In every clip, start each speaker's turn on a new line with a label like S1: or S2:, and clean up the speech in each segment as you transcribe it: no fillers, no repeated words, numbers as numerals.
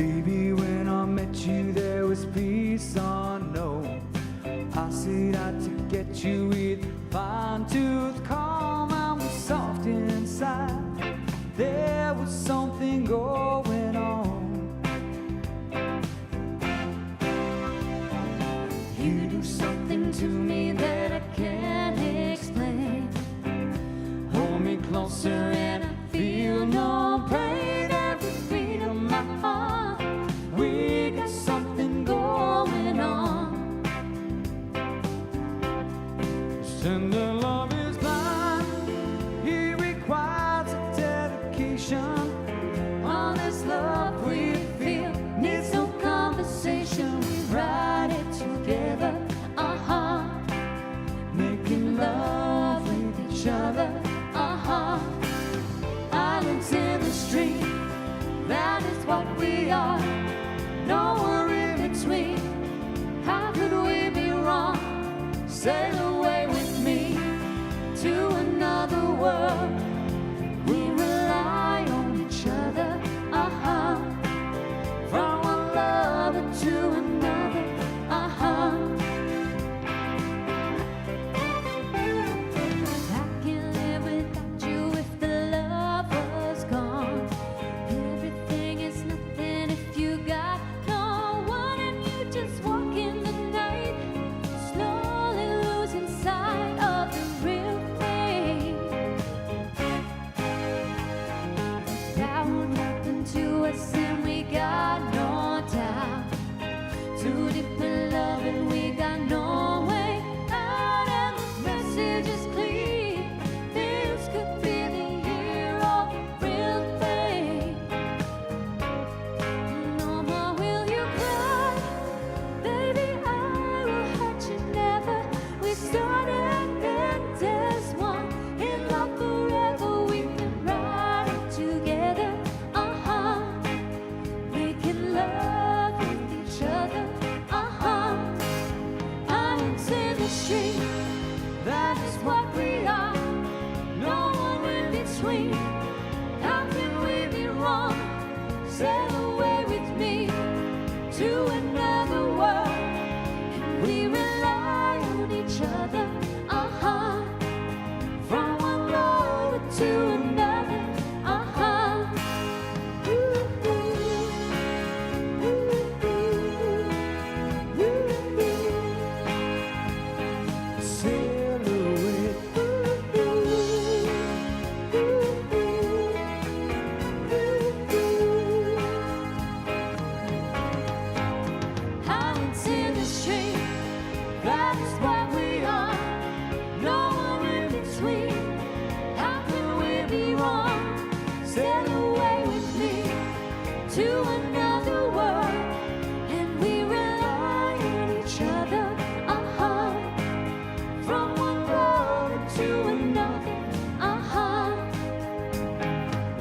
S1: Baby, when I met you, there was peace unknown. I set out to get you with fine-tooth comb. I was soft inside. There was something going on. You do something to me that I can't explain. Hold me closer and I feel no pain. Every beat of my heart, we got something going on. This tender love is blind. It requires a dedication. All this love we feel needs no conversation. We ride it together, making love with each other, Islands in the stream, that is what we are. Nowhere in between. How could we be wrong? Sail away with me to another world. We rely on each other, from one lover to another, I can't live without you if the love was gone. Everything is nothing if you got no one, and you just walk in the night, slowly losing sight of the real thing. That won't happen to us, and we got no doubt. Too deep in love and we got no way out, and the message is clear. This could be the year of the real thing. No more will you cry, baby, I will hurt you never. We started and as one, in love forever. We can ride it together, making love with each other, Islands in the stream, that is what we are. No one in between. How can we be wrong? Sail away with me to another world, and we rely on each other, from one lover to another, Sail away. Islands in the stream, that is what we are. No one in between. How can we be wrong? Sail away with me to another world, and we rely on each other, from one world to another,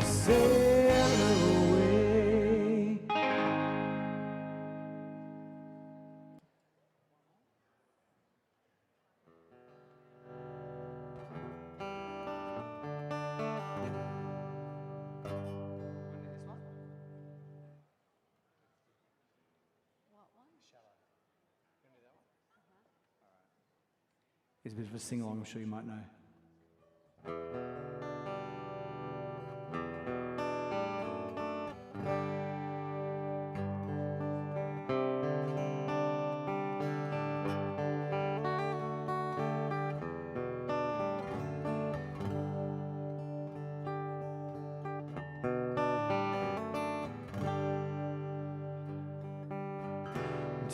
S1: sail away. It's a bit of a sing-along, I'm sure you might know.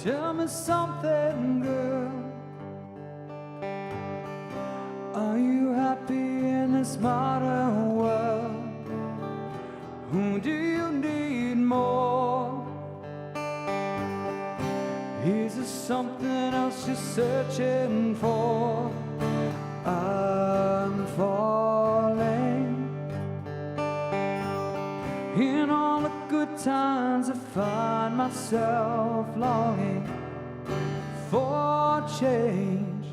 S1: Tell me something, girl. Are you happy in this modern world? Who do you need more? Is there something else you're searching for? I'm falling. In all the good times I find myself longing for change,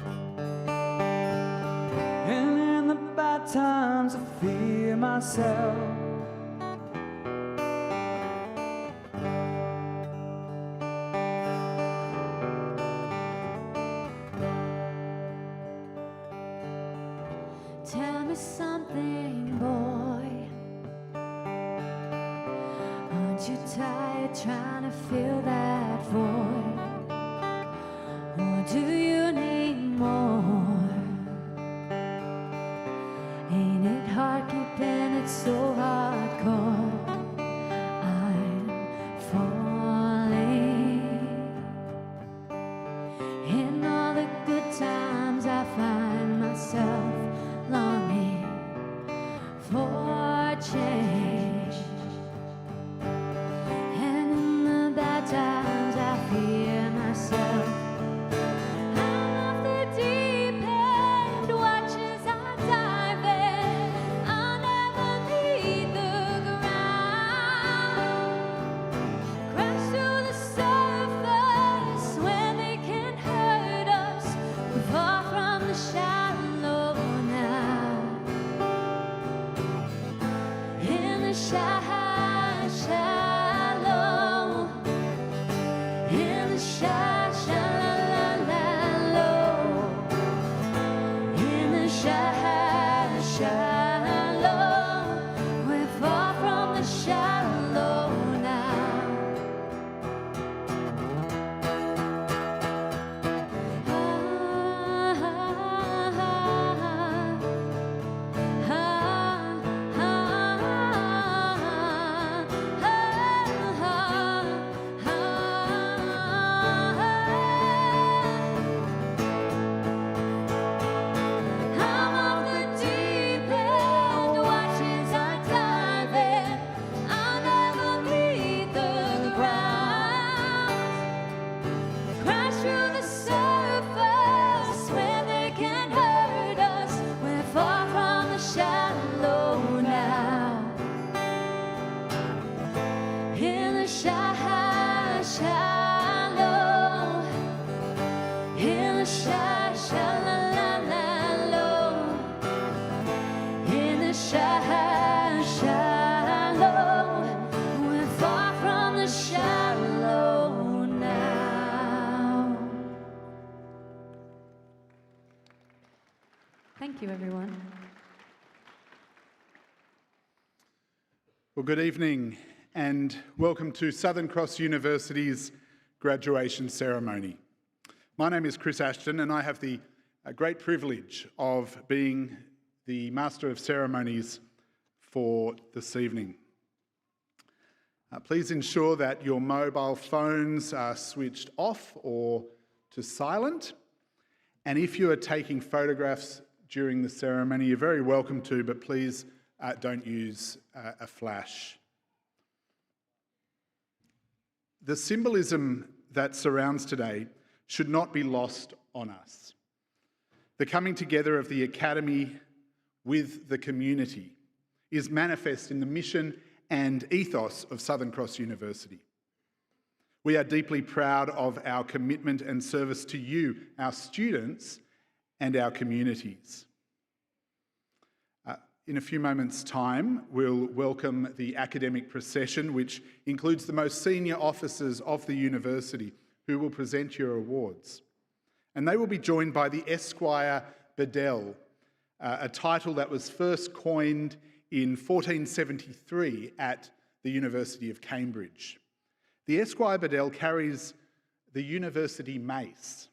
S1: and in the bad times I fear myself. me something, boy. Aren't you tired trying to fill that void? Or do you need more? Ain't it hard keeping it so hardcore? I'm falling. In all the good times I find myself longing for change, and in the bad times I fear myself. I'm off the deep end, watch as I dive in. I'll never leave the ground. Crash through the surface when they can hurt us. We're far from the shallow now. In the shallow, in the shallow, in the shallow, we're far from the shallow now. I'm off the deep end, watch as I dive in. I'll never leave the ground. Crash through the surface when they can hurt us. We're far from the shallow now. In the shallow, in the shallow, in the shallow, we're far from the shallow now. Thank you, everyone.
S2: Well, good evening and welcome to Southern Cross University's graduation ceremony. My name is Chris Ashton and I have the great privilege of being the Master of Ceremonies for this evening. Please ensure that your mobile phones are switched off or to silent. And if you are taking photographs during the ceremony, you're very welcome to, but please don't use a flash. The symbolism that surrounds today should not be lost on us. The coming together of the Academy with the community is manifest in the mission and ethos of Southern Cross University. We are deeply proud of our commitment and service to you, our students, and our communities. In a few moments' time, we'll welcome the academic procession, which includes the most senior officers of the university who will present your awards. And they will be joined by the Esquire Bedell, a title that was first coined in 1473 at the University of Cambridge. The Esquire Bedell carries the university mace,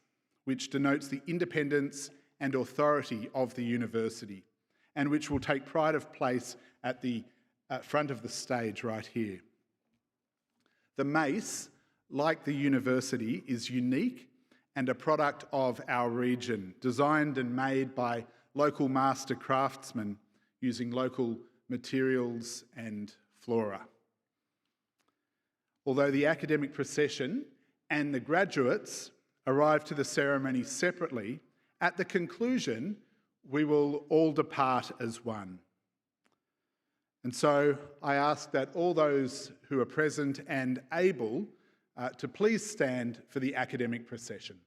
S2: which denotes the independence and authority of the university, and which will take pride of place at the front of the stage right here. The mace, like the university, is unique and a product of our region, designed and made by local master craftsmen using local materials and flora. Although the academic procession and the graduates arrive to the ceremony separately, at the conclusion, we will all depart as one. And so I ask that all those who are present and able to please stand for the academic procession.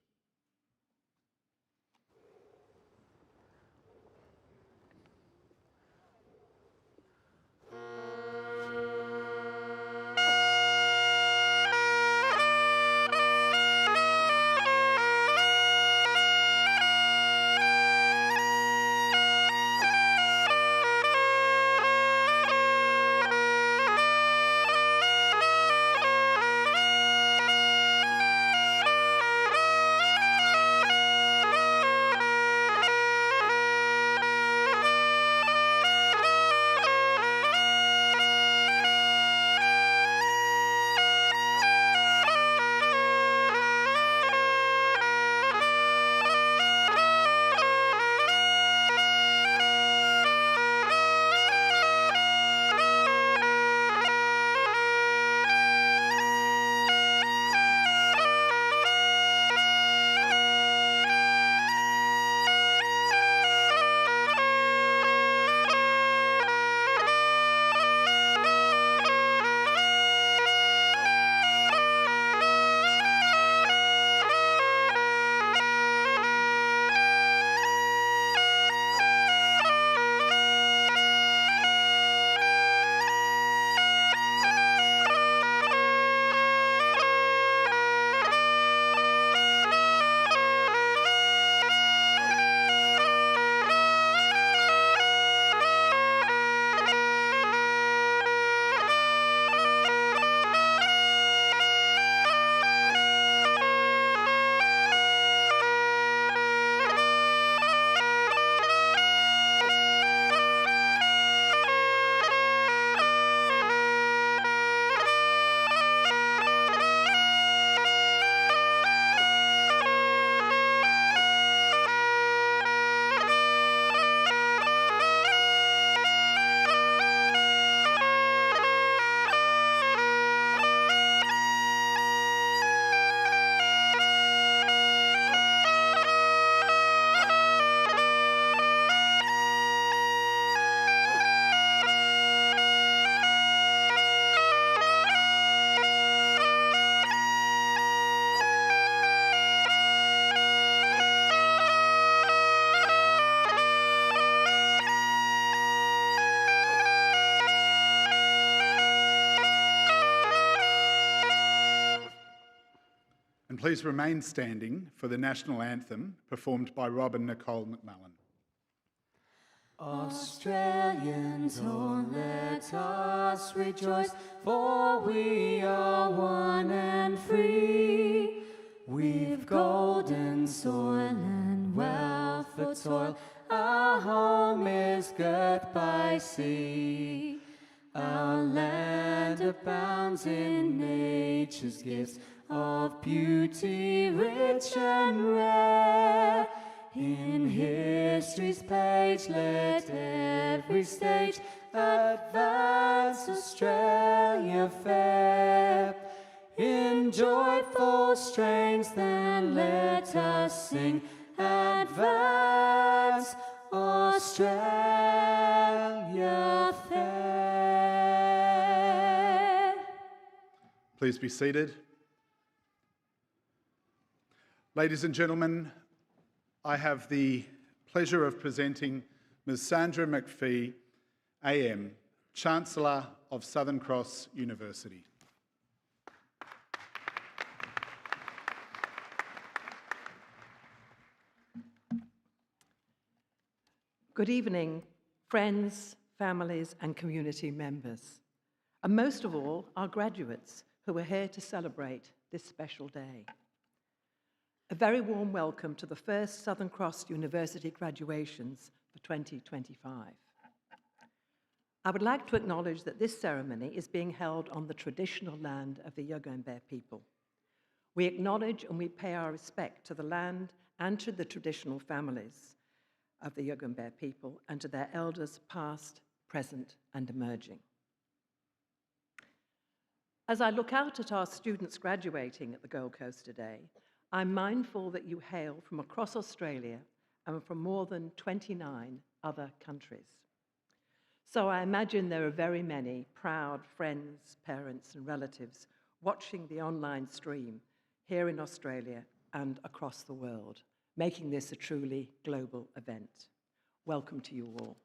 S2: And please remain standing for the national anthem performed by Rob and Nicole McMullen.
S1: Australians, oh, let us rejoice, for we are one and free. We've golden soil and wealth for toil, our home is girt by sea. Our land abounds in nature's gifts of beauty rich and rare. In history's page, let every stage advance Australia fair. In joyful strains, then let us sing, advance Australia fair.
S2: Please be seated. Ladies and gentlemen, I have the pleasure of presenting Ms. Sandra McPhee, AM, Chancellor of Southern Cross University.
S3: Good evening, friends, families, and community members, and most of all, our graduates who are here to celebrate this special day. A very warm welcome to the first Southern Cross University graduations for 2025. I would like to acknowledge that this ceremony is being held on the traditional land of the Yugambeh people. We acknowledge and we pay our respect to the land and to the traditional families of the Yugambeh people and to their elders past, present, and emerging. As I look out at our students graduating at the Gold Coast today, I'm mindful that you hail from across Australia and from more than 29 other countries. So I imagine there are very many proud friends, parents, and relatives watching the online stream here in Australia and across the world, making this a truly global event. Welcome to you all.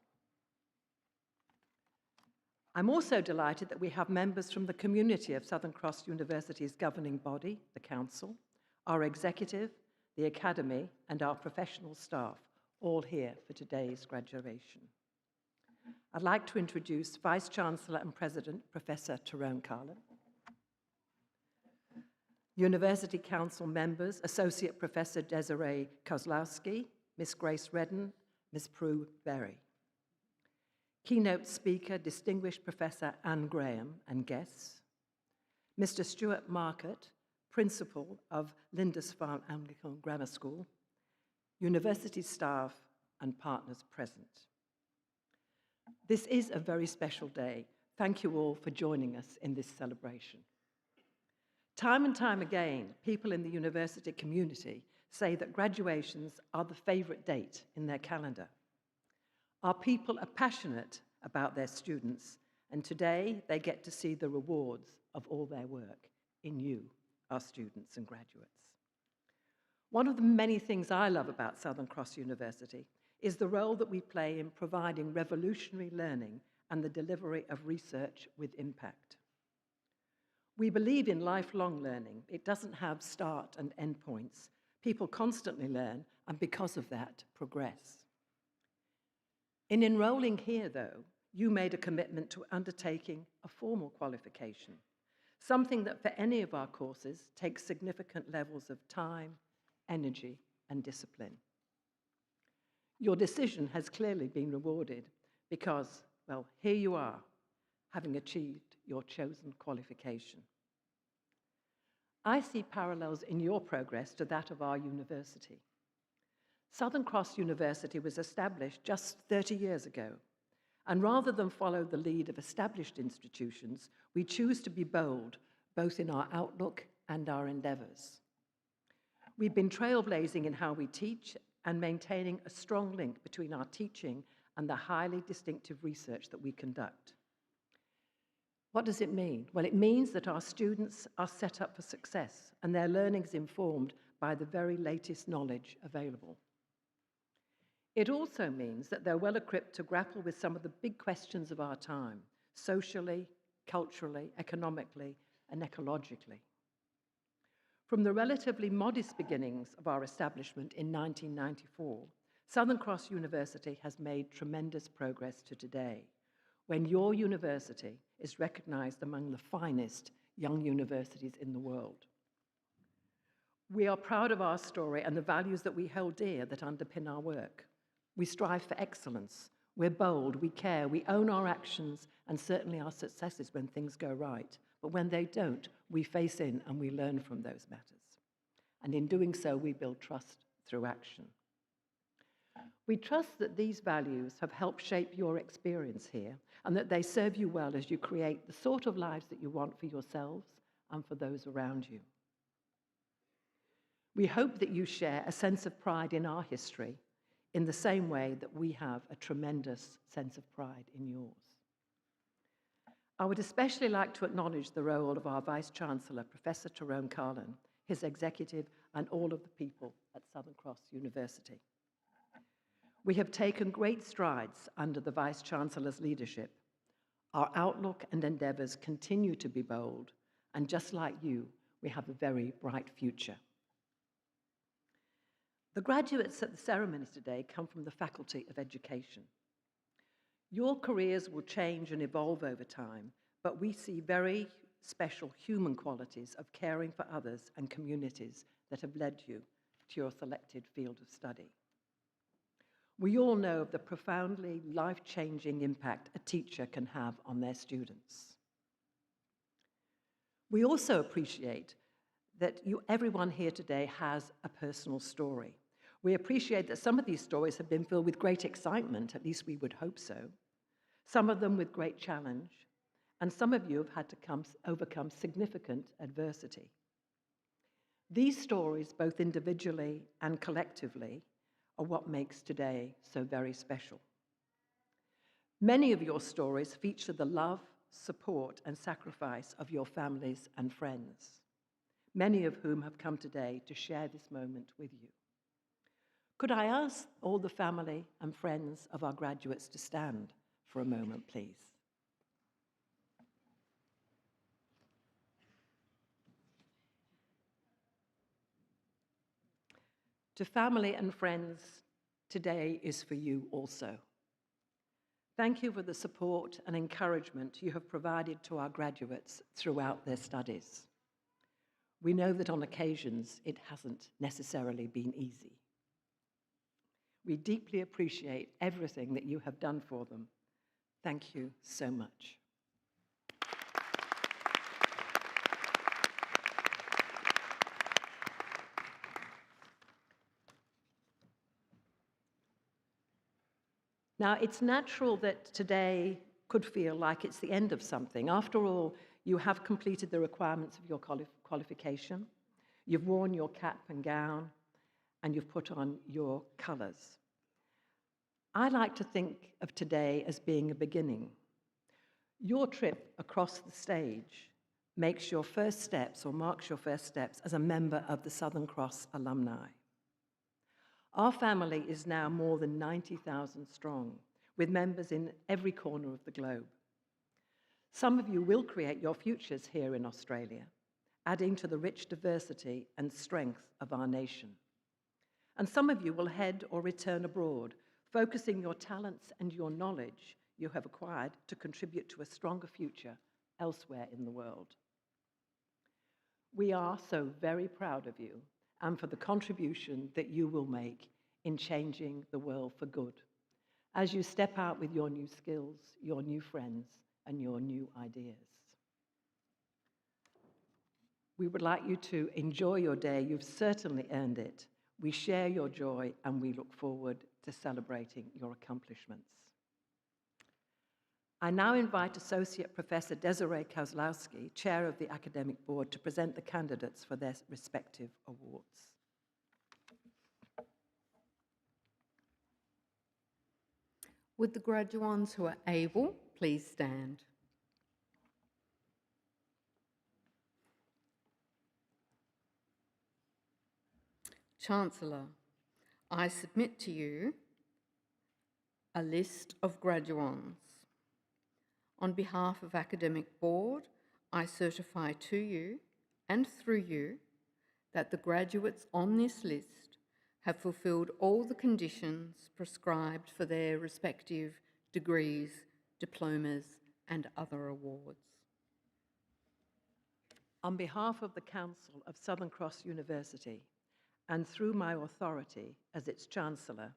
S3: I'm also delighted that we have members from the community of Southern Cross University's governing body, the Council, our executive, the academy, and our professional staff, all here for today's graduation. I'd like to introduce Vice Chancellor and President, Professor Tyrone Carlin. University Council members, Associate Professor Desiree Kozlowski, Miss Grace Redden, Miss Prue Berry. Keynote speaker, Distinguished Professor Anne Graham, and guests. Mr. Stuart Market, Principal of Lindisfarne Anglican Grammar School, university staff and partners present. This is a very special day. Thank you all for joining us in this celebration. Time and time again, people in the university community say that graduations are the favorite date in their calendar. Our people are passionate about their students, and today they get to see the rewards of all their work in you, our students and graduates. One of the many things I love about Southern Cross University is the role that we play in providing revolutionary learning and the delivery of research with impact. We believe in lifelong learning. It doesn't have start and end points. People constantly learn, and because of that, progress. In enrolling here, though, you made a commitment to undertaking a formal qualification, something that for any of our courses takes significant levels of time, energy, and discipline. Your decision has clearly been rewarded because, well, here you are, having achieved your chosen qualification. I see parallels in your progress to that of our university. Southern Cross University was established just 30 years ago, and rather than follow the lead of established institutions, we choose to be bold, both in our outlook and our endeavours. We've been trailblazing in how we teach and maintaining a strong link between our teaching and the highly distinctive research that we conduct. What does it mean? Well, it means that our students are set up for success and their learning is informed by the very latest knowledge available. It also means that they're well equipped to grapple with some of the big questions of our time, socially, culturally, economically, and ecologically. From the relatively modest beginnings of our establishment in 1994, Southern Cross University has made tremendous progress to today, when your university is recognized among the finest young universities in the world. We are proud of our story and the values that we hold dear that underpin our work. We strive for excellence. We're bold, we care, we own our actions and certainly our successes when things go right. But when they don't, we face in and we learn from those matters. And in doing so, we build trust through action. We trust that these values have helped shape your experience here and that they serve you well as you create the sort of lives that you want for yourselves and for those around you. We hope that you share a sense of pride in our history in the same way that we have a tremendous sense of pride in yours. I would especially like to acknowledge the role of our Vice-Chancellor, Professor Tyrone Carlin, his executive, and all of the people at Southern Cross University. We have taken great strides under the Vice-Chancellor's leadership. Our outlook and endeavours continue to be bold, and just like you, we have a very bright future. The graduates at the ceremony today come from the Faculty of Education. Your careers will change and evolve over time, but we see very special human qualities of caring for others and communities that have led you to your selected field of study. We all know of the profoundly life-changing impact a teacher can have on their students. We also appreciate that everyone here today has a personal story. We appreciate that some of these stories have been filled with great excitement, at least we would hope so, some of them with great challenge, and some of you have had to overcome significant adversity. These stories, both individually and collectively, are what makes today so very special. Many of your stories feature the love, support, and sacrifice of your families and friends, many of whom have come today to share this moment with you. Could I ask all the family and friends of our graduates to stand for a moment, please? To family and friends, today is for you also. Thank you for the support and encouragement you have provided to our graduates throughout their studies. We know that on occasions it hasn't necessarily been easy. We deeply appreciate everything that you have done for them. Thank you so much. Now, it's natural that today could feel like it's the end of something. After all, you have completed the requirements of your qualification, you've worn your cap and gown, and you've put on your colours. I like to think of today as being a beginning. Your trip across the stage makes your first steps or marks your first steps as a member of the Southern Cross alumni. Our family is now more than 90,000 strong, with members in every corner of the globe. Some of you will create your futures here in Australia, adding to the rich diversity and strength of our nation. And some of you will head or return abroad, focusing your talents and your knowledge you have acquired to contribute to a stronger future elsewhere in the world. We are so very proud of you and for the contribution that you will make in changing the world for good as you step out with your new skills, your new friends, and your new ideas. We would like you to enjoy your day. You've certainly earned it. We share your joy and we look forward to celebrating your accomplishments. I now invite Associate Professor Desiree Kozlowski, Chair of the Academic Board, to present the candidates for their respective awards.
S4: Would the graduands who are able please stand? Chancellor, I submit to you a list of graduands. On behalf of Academic Board, I certify to you and through you that the graduates on this list have fulfilled all the conditions prescribed for their respective degrees, diplomas, and other awards.
S3: On behalf of the Council of Southern Cross University, and through my authority as its Chancellor,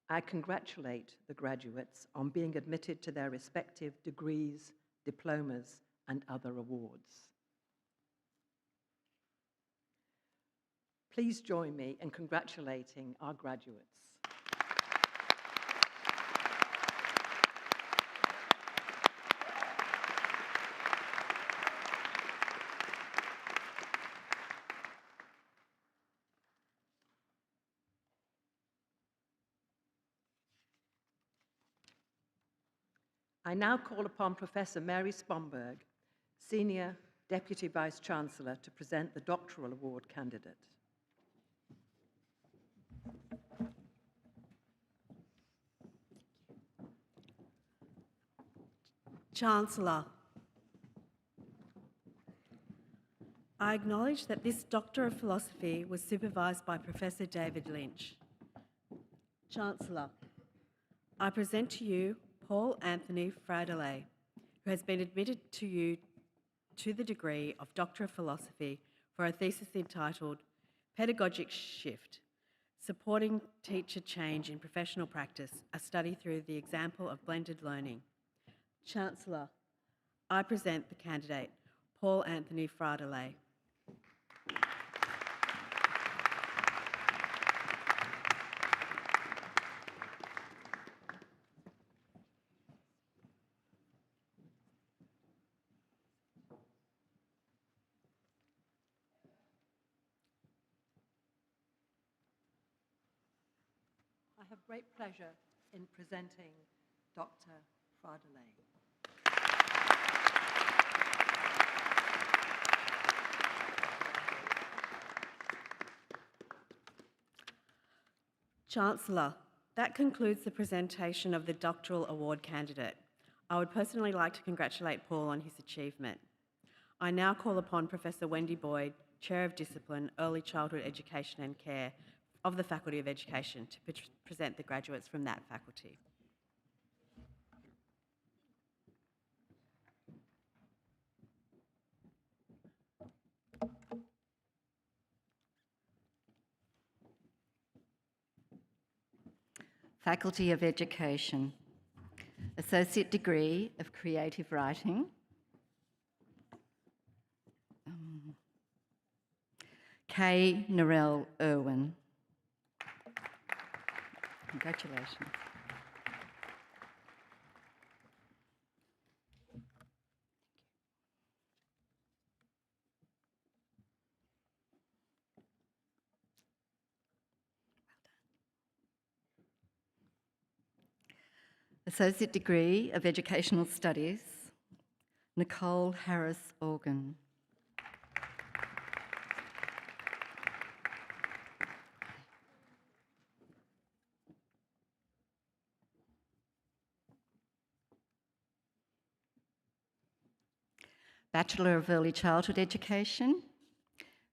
S3: I congratulate the graduates on being admitted to their respective degrees, diplomas, and other awards. Please join me in congratulating our graduates. I now call upon Professor Mary Spomberg, Senior Deputy Vice-Chancellor, to present the Doctoral Award candidate.
S5: Chancellor, I acknowledge that this Doctor of Philosophy was supervised by Professor David Lynch. Chancellor, I present to you Paul Anthony Fraudelay, who has been admitted to the degree of Doctor of Philosophy for a thesis entitled Pedagogic Shift, Supporting Teacher Change in Professional Practice, a study through the example of blended learning. Chancellor, I present the candidate, Paul Anthony Fraudelay.
S3: I have great pleasure in presenting Dr. Fraudelay.
S5: Chancellor, that concludes the presentation of the Doctoral Award candidate. I would personally like to congratulate Paul on his achievement. I now call upon Professor Wendy Boyd, Chair of Discipline, Early Childhood Education and Care of the Faculty of Education, to present the graduates from that faculty.
S6: Faculty of Education, Associate Degree of Creative Writing, Kay Narelle Irwin. Congratulations. Associate Degree of Educational Studies, Nicole Harris Organ. Bachelor of Early Childhood Education,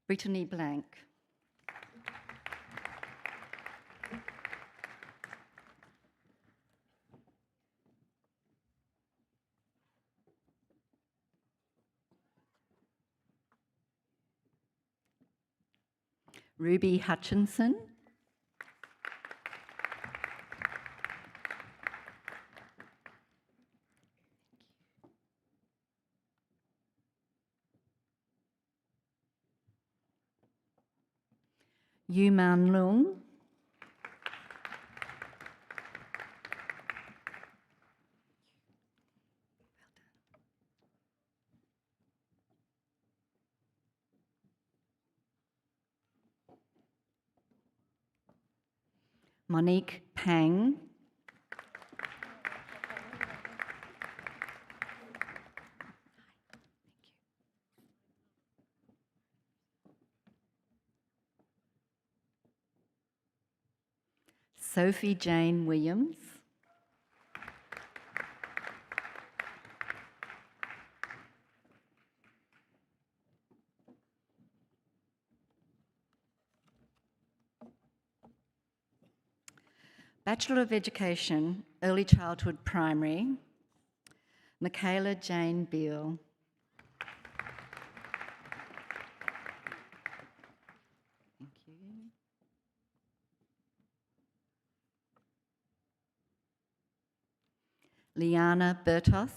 S6: Brittany Blank. Ruby Hutchinson. Yu Man Lung. Monique Pang. Sophie Jane Williams. Bachelor of Education, Early Childhood Primary, Michaela Jane Beale. Thank you. Liana Bertos.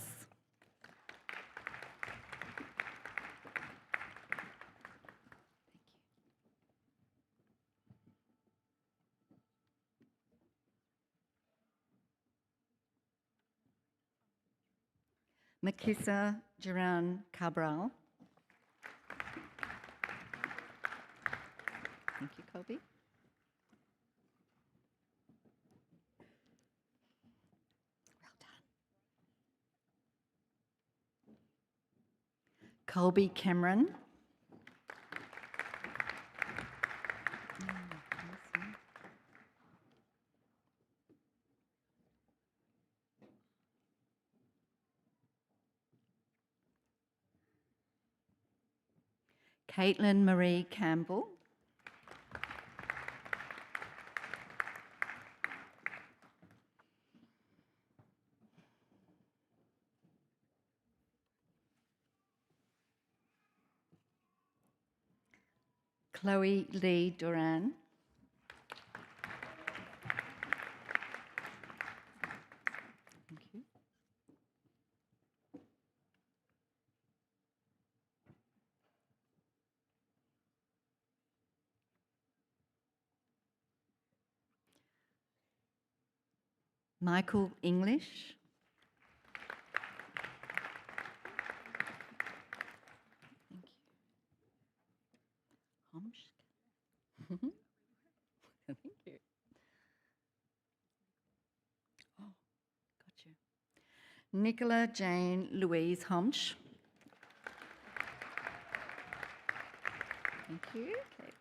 S6: Makisa Duran Cabral. Thank you, Colby. Well done. Colby Cameron. Caitlin Marie Campbell. Chloe Lee Duran. Thank you. Michael English. Thank you. Homsch. Thank you. Oh, got you. Nicola Jane Louise Homsch. Thank you, Caitlin.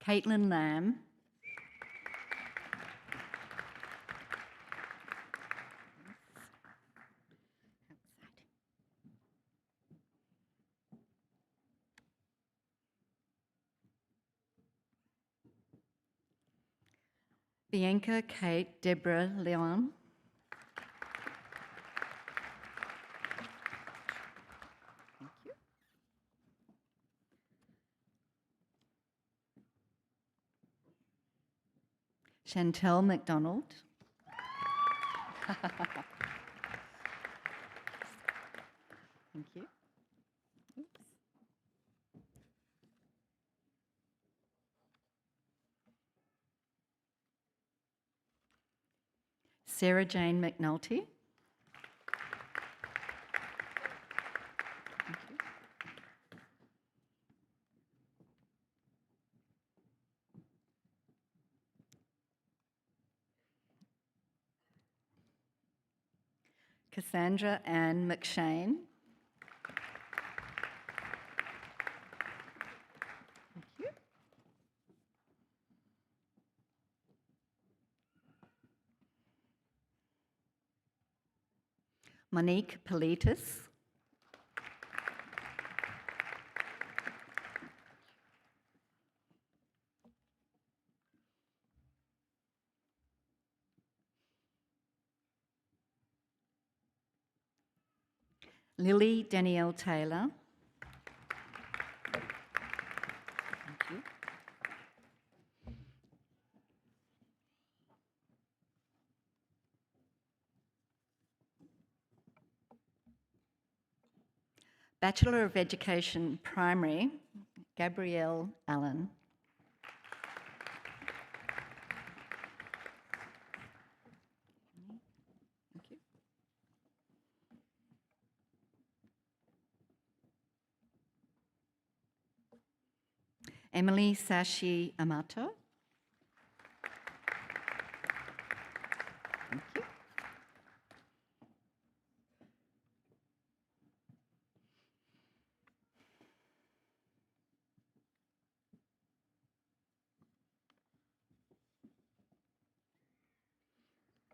S6: Caitlin Lamb. Bianca Kate Deborah Leon. Thank you. Chantel McDonald. Thank you. Oops. Sarah Jane McNulty. Thank you. Cassandra Ann McShane. Thank you. Monique Politis. Lily Danielle Taylor. Thank you. Bachelor of Education Primary, Gabrielle Allen. Thank you. Emily Sashi Amato. Thank you.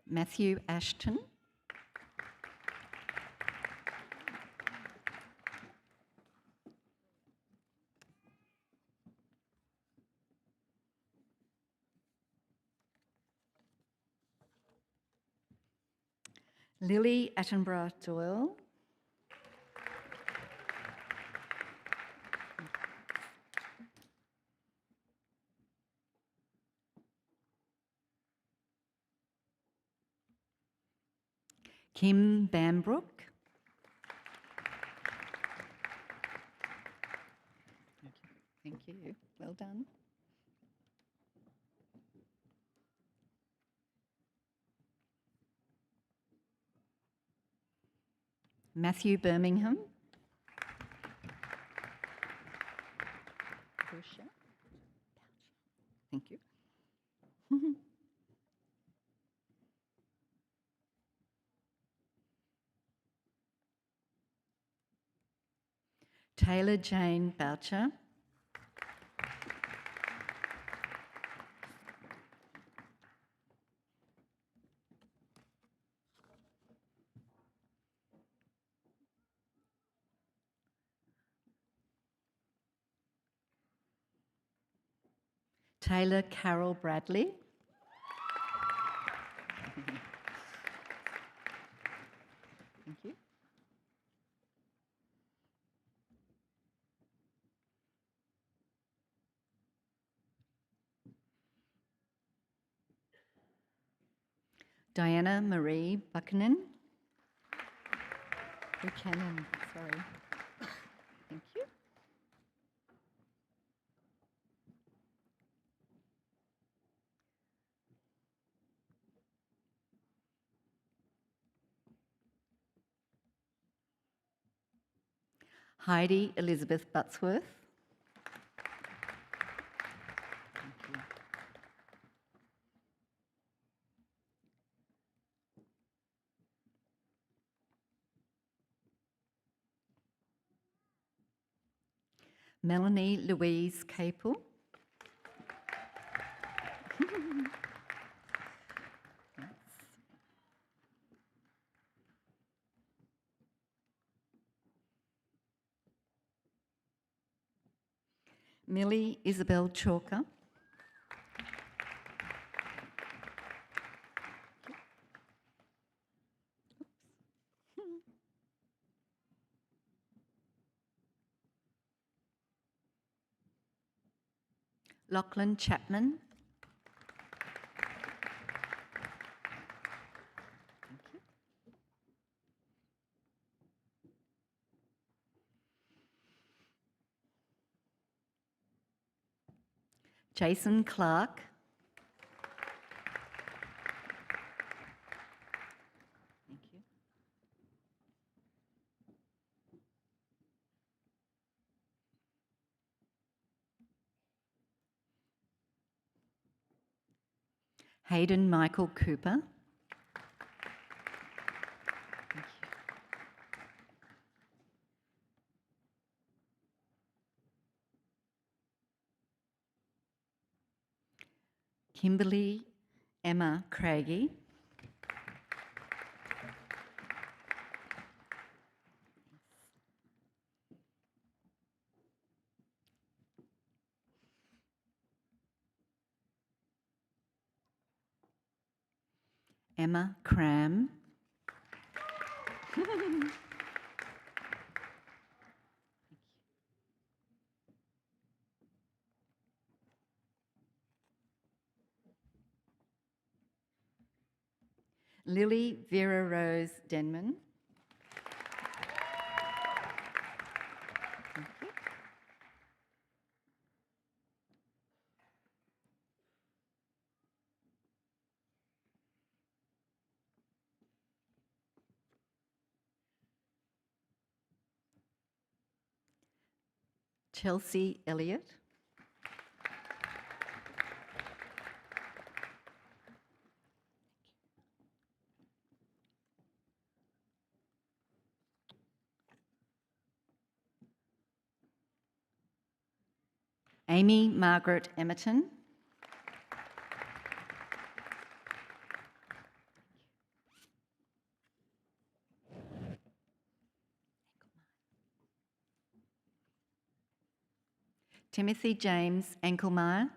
S6: Matthew Ashton. Lily Attenborough Doyle. Kim Bambrook. Thank you. Well done. Matthew Birmingham. Thank you. Taylor Jane Boucher. Taylor Carol Bradley. Thank you. Diana Marie Buchanan. Buchanan, sorry. Thank you. Heidi Elizabeth Butsworth. Thank you. Melanie Louise Capel. Millie Isabel Chalker. Lachlan Chapman. Thank you. Jason Clark. Thank you. Hayden Michael Cooper. Thank you. Kimberly Emma Craigie. Emma Cram. Lily Vera Rose Denman. Thank you. Chelsea Elliott. Amy Margaret Emerton. Timothy James Enkelmeyer.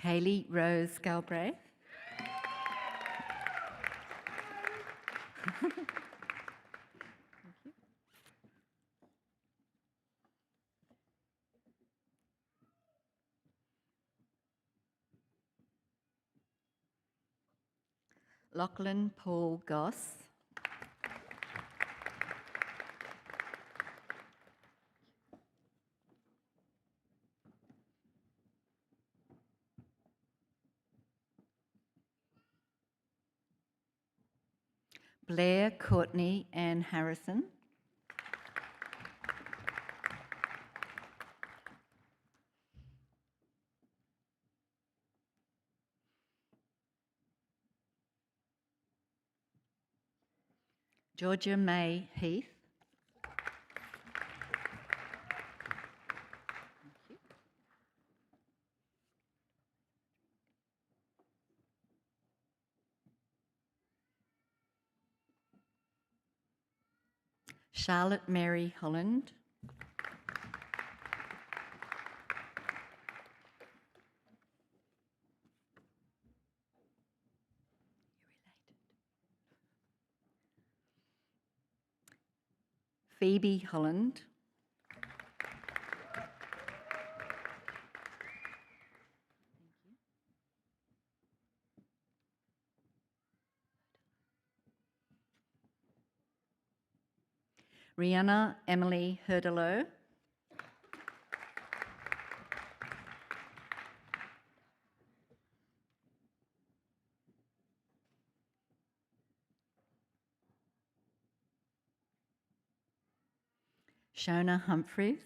S6: Kaylee Rose Galbraith. Lachlan Paul Goss. Blair Courtney Ann Harrison. Georgia May Heath. Charlotte Mary Holland. Phoebe Holland. Rihanna Emily Herdelo. Shona Humphreys.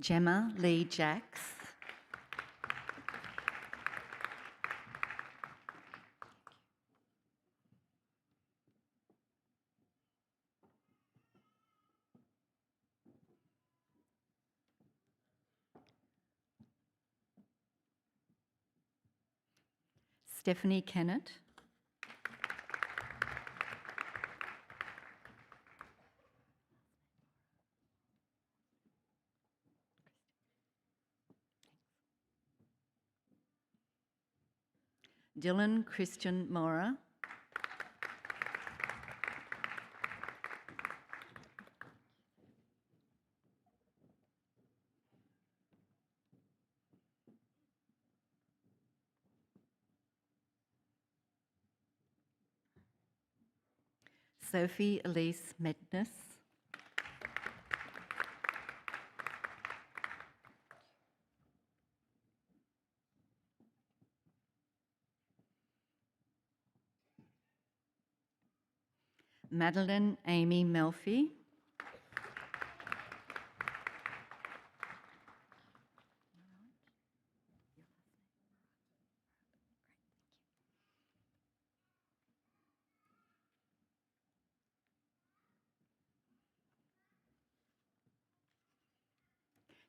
S6: Gemma Lee Jacks. Stephanie Kennett. Dylan Christian Mora. Sophie Elise Medness. Madeline Amy Melfi.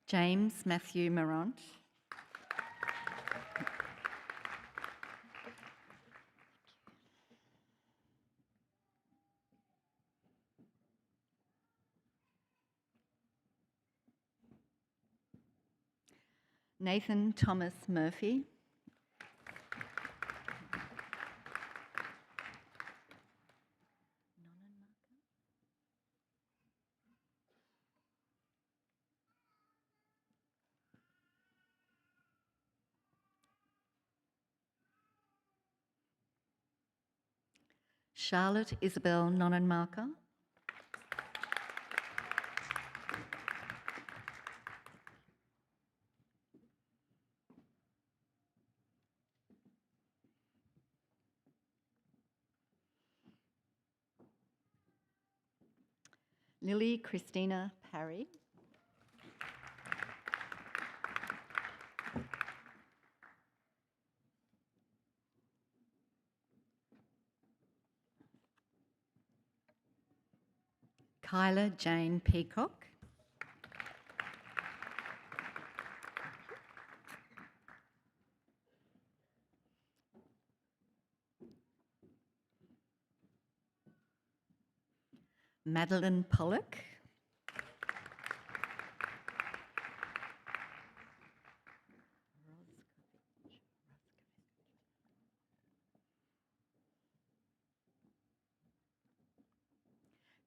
S6: James Matthew Morant. Nathan Thomas Murphy. Charlotte Isabel Nonenmarker. Lily Christina Parry. Kyla Jane Peacock. Madeline Pollock.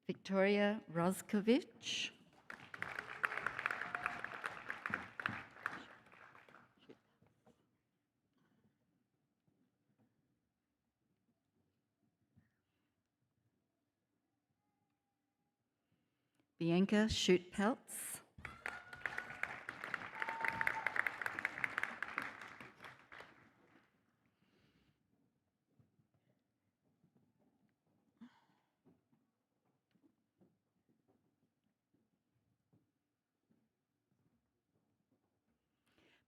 S6: Victoria Roskovich. Bianca Shootpelts.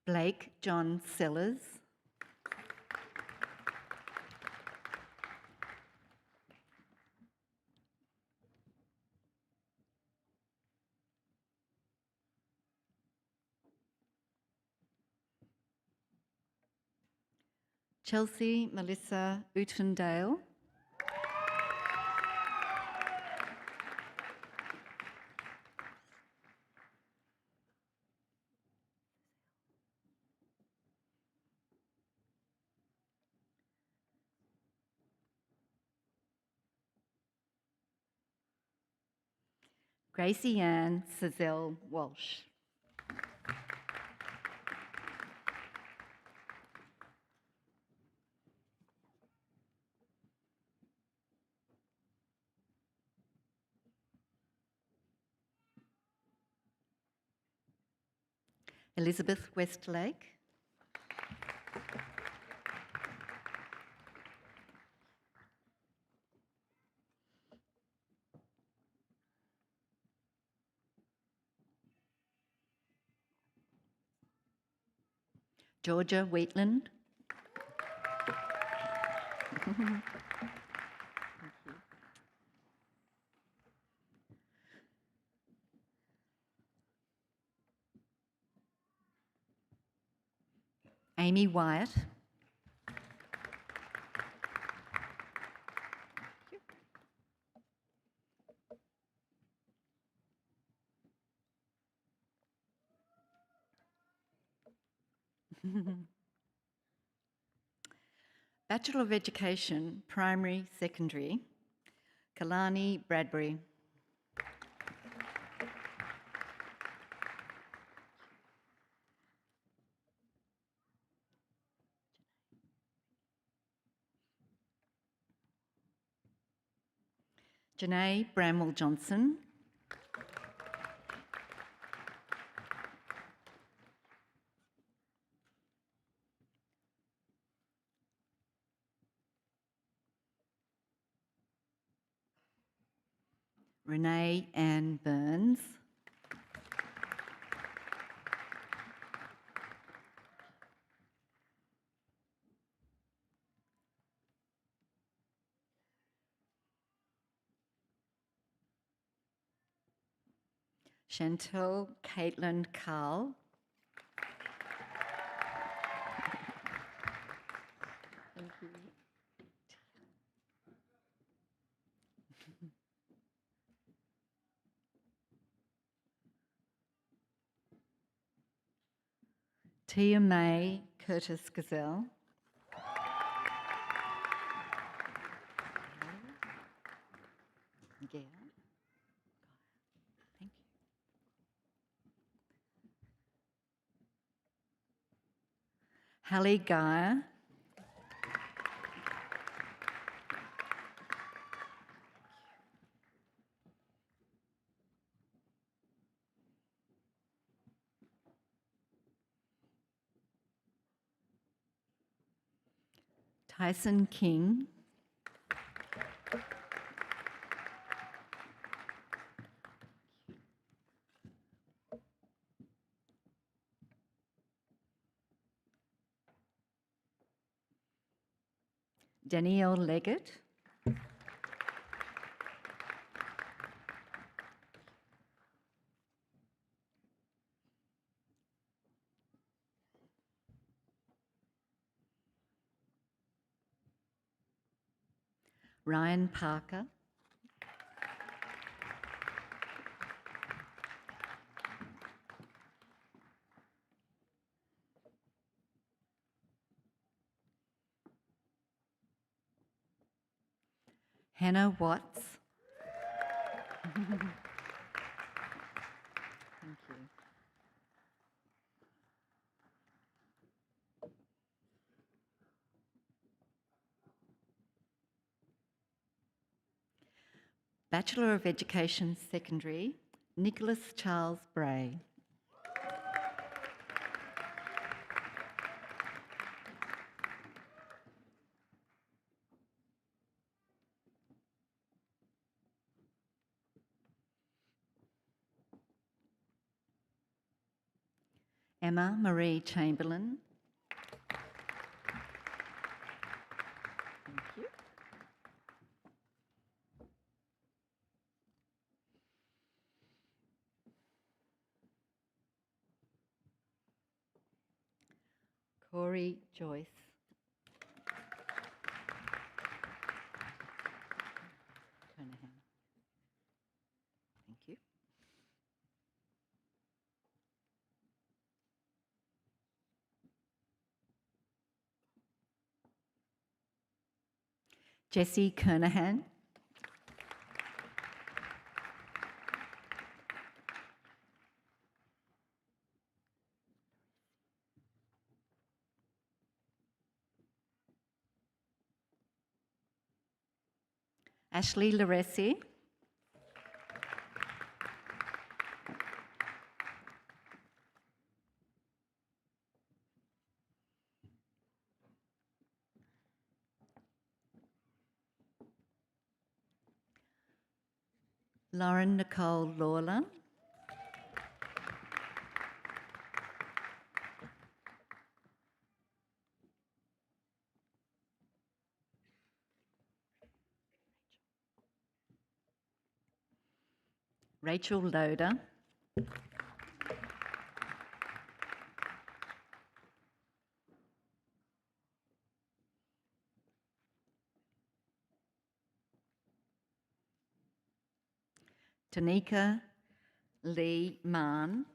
S6: Blake John Sellers. Chelsea Melissa Utendale. Gracie Ann Sazelle Walsh. Elizabeth Westlake. Georgia Wheatland. Amy Wyatt. Bachelor of Education, Primary, Secondary, Kalani Bradbury. Janae Bramwell Johnson. Renee Ann Burns. Chantel Caitlin Carl. Thank you. Tia May Curtis Gazelle. Yeah. Thank you. Hallie Geyer. Tyson King. Danielle Leggett. Ryan Parker. Hannah Watts. Thank you. Bachelor of Education Secondary, Nicholas Charles Bray. Emma Marie Chamberlain. Thank you. Corey Joyce. Kernahan. Thank you. Jessie Kernahan. Ashley Laressi. Lauren Nicole Lawler. Rachel Loader. Tanika Lee Mann.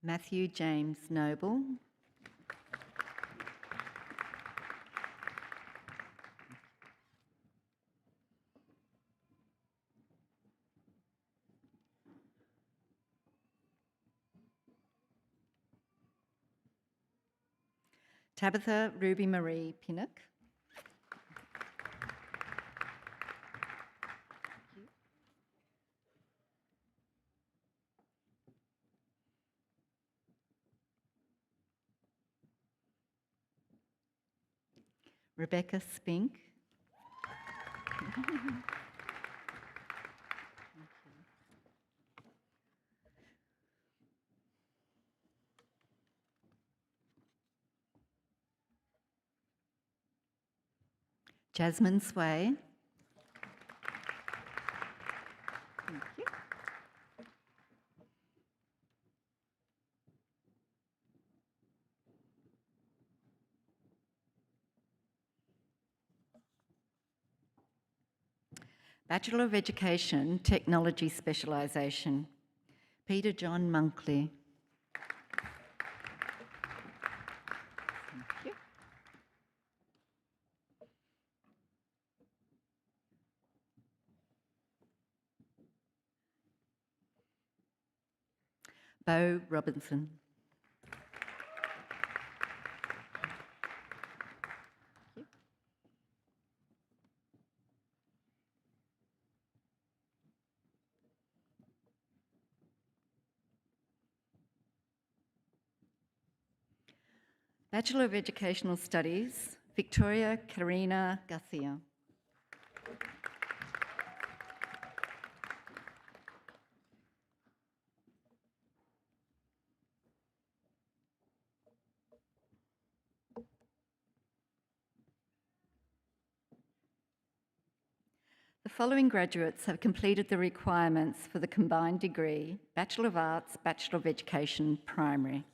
S6: Matthew James Noble. Tabitha Ruby Marie Pinnock. Rebecca Spink. Jasmine Sway. Thank you. Bachelor of Education, Technology Specialisation, Peter John Monkley. Thank you. Bo Robinson. Bachelor of Educational Studies, Victoria Karina Garcia. The following graduates have completed the requirements for the combined degree, Bachelor of Arts, Bachelor of Education, Primary.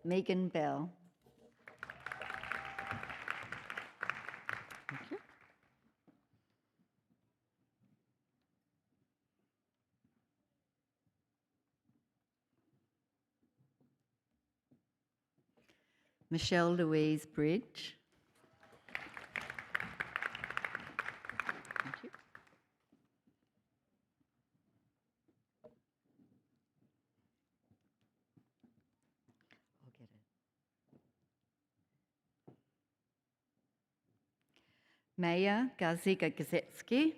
S6: Megan Bell. Thank you. Michelle Louise Bridge. Thank you. I'll get it. Maya Gaziga-Gazetsky.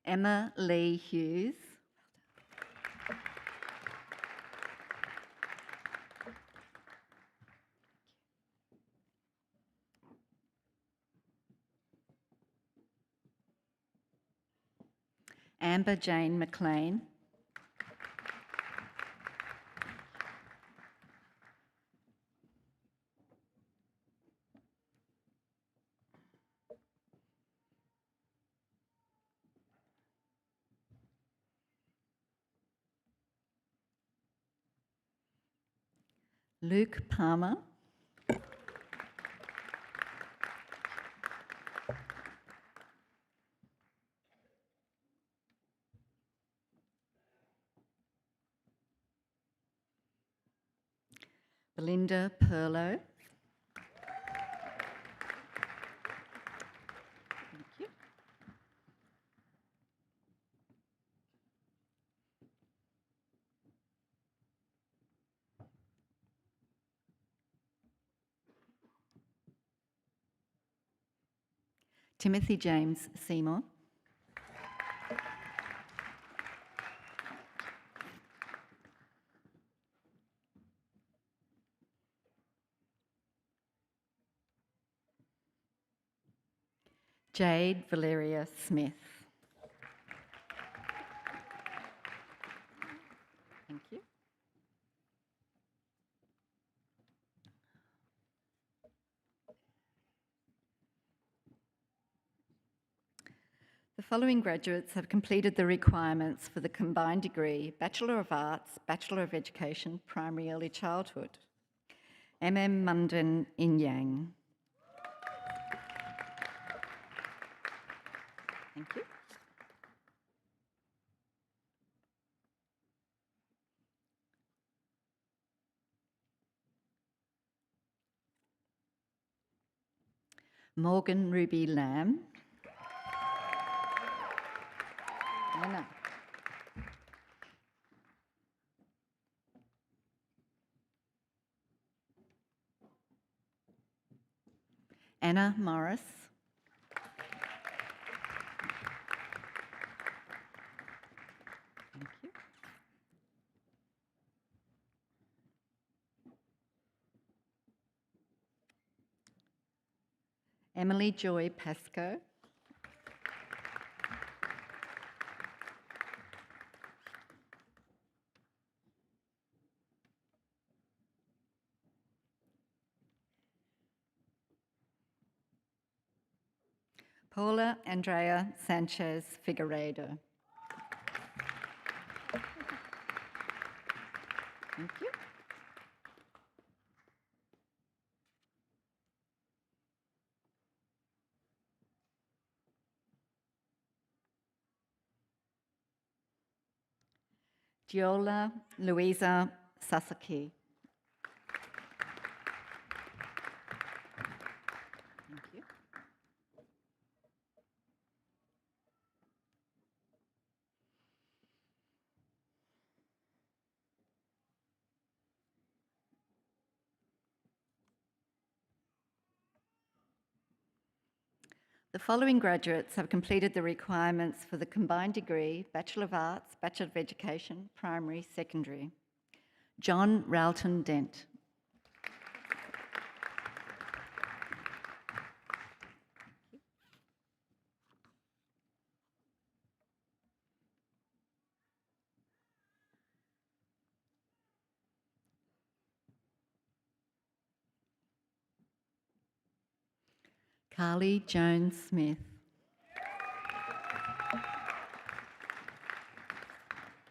S6: Emma Lee Hughes. Amber Jane McLean. Luke Palmer. Belinda Perlow. Thank you. Timothy James Seymour. Jade Valeria Smith. Thank you. The following graduates have completed the requirements for the combined degree Bachelor of Arts, Bachelor of Education, Primary Early Childhood. MM Munden Inyang. Thank you. Morgan Ruby Lamb. Anna. Anna Morris. Thank you. Emily Joy Pascoe. Paula Andrea Sanchez Figueiredo. Thank you. Giola Louisa Sasaki. Thank you. The following graduates have completed the requirements for the combined degree Bachelor of Arts, Bachelor of Education, Primary, Secondary. John Ralton Dent. Carly Jones Smith.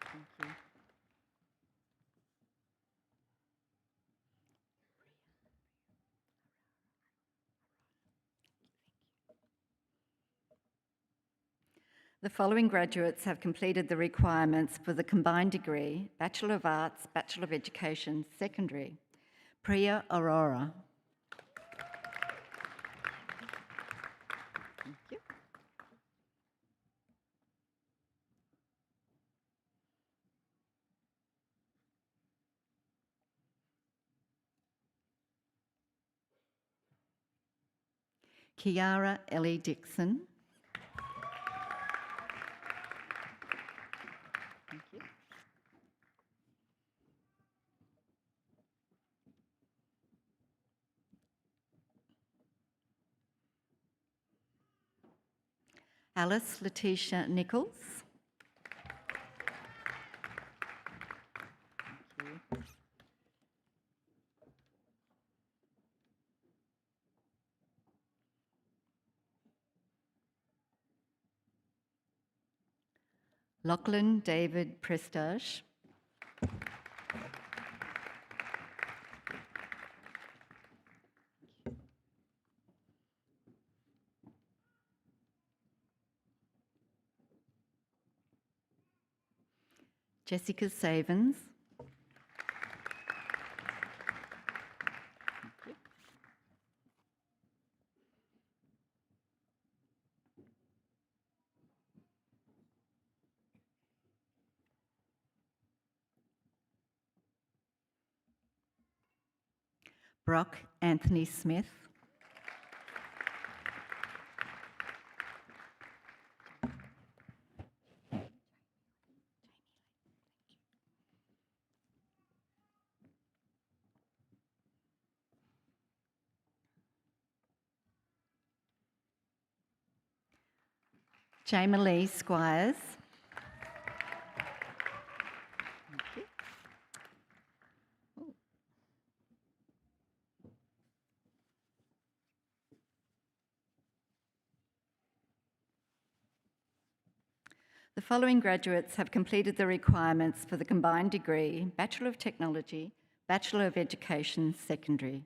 S6: Thank you. The following graduates have completed the requirements for the combined degree, Bachelor of Arts, Bachelor of Education, Secondary. Priya Aurora. Thank you. Kiara Ellie Dixon. Thank you. Alice Letitia Nichols. Thank you. Lachlan David Prestage. Jessica Savins. Brock Anthony Smith. Jamie Lee Squires. Thank you. Ooh. The following graduates have completed the requirements for the combined degree, Bachelor of Technology, Bachelor of Education, Secondary.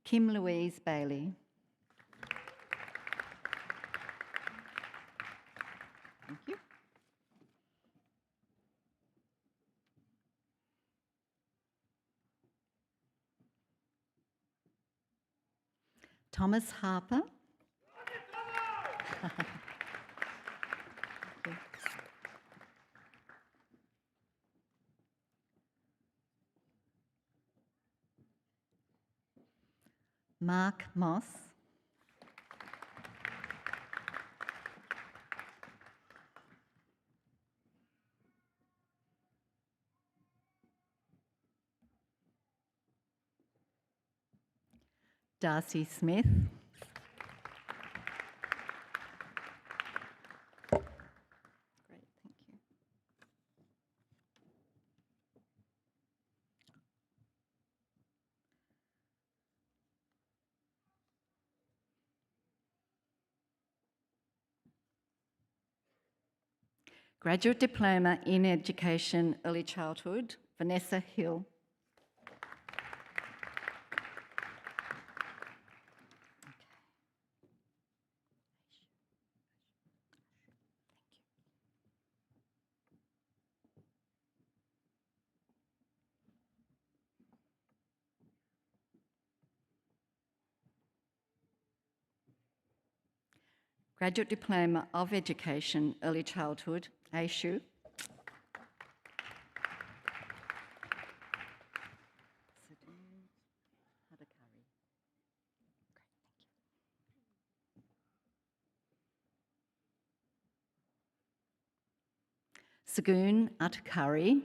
S6: Kim Louise Bailey. Thank you. Thomas Harper. Mark Moss. Darcy Smith. Great, thank you. Graduate Diploma in Education, Early Childhood, Vanessa Hill. Graduate Diploma of Education, Early Childhood, ASHU. Sagoon Atakari.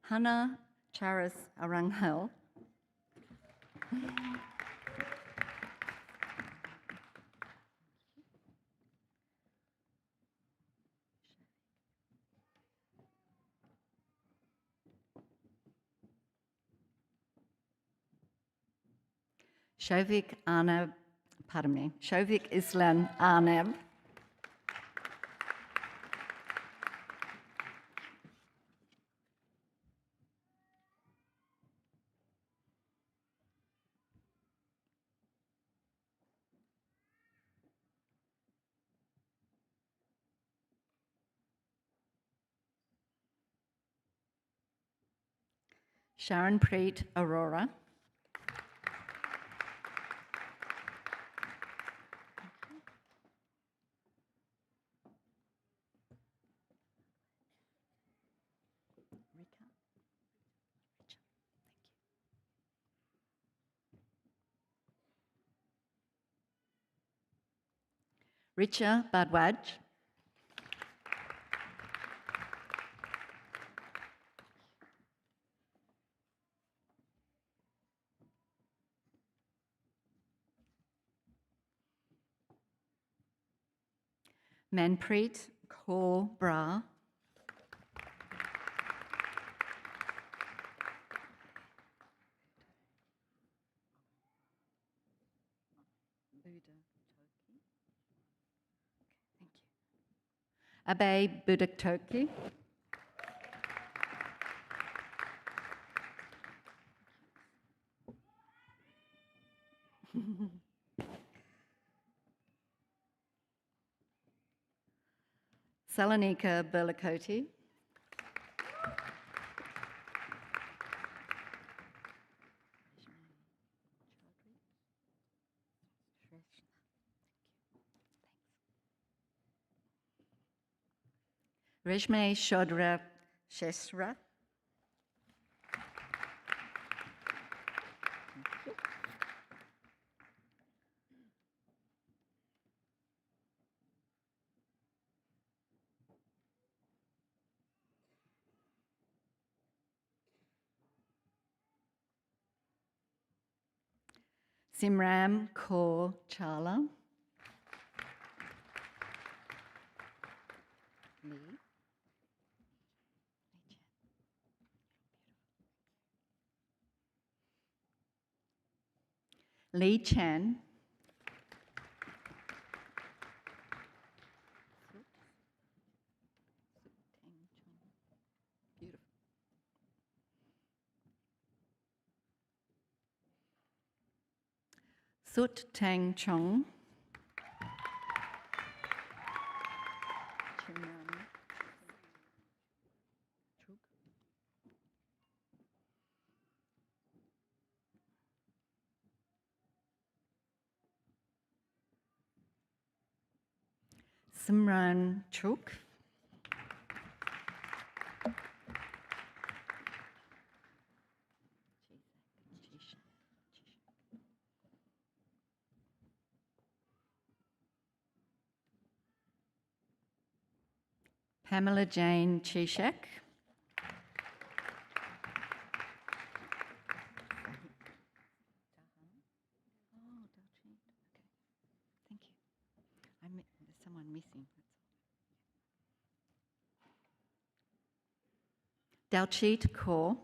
S6: Hannah Charis Aranghel. Shovik Islam Arnab. Sharon Preet Aurora. Richa Badwaj. Manpreet Kaur Bra. Abhay Budaktoki. Salonika Berlikoti. Reshme Shodra Shesra. Simram Kaur Chala. Lee Chan. Sut Tang Chong. Simran Chuk. Pamela Jane Chishak. Thank you. There's someone missing. Daljeet Kaur.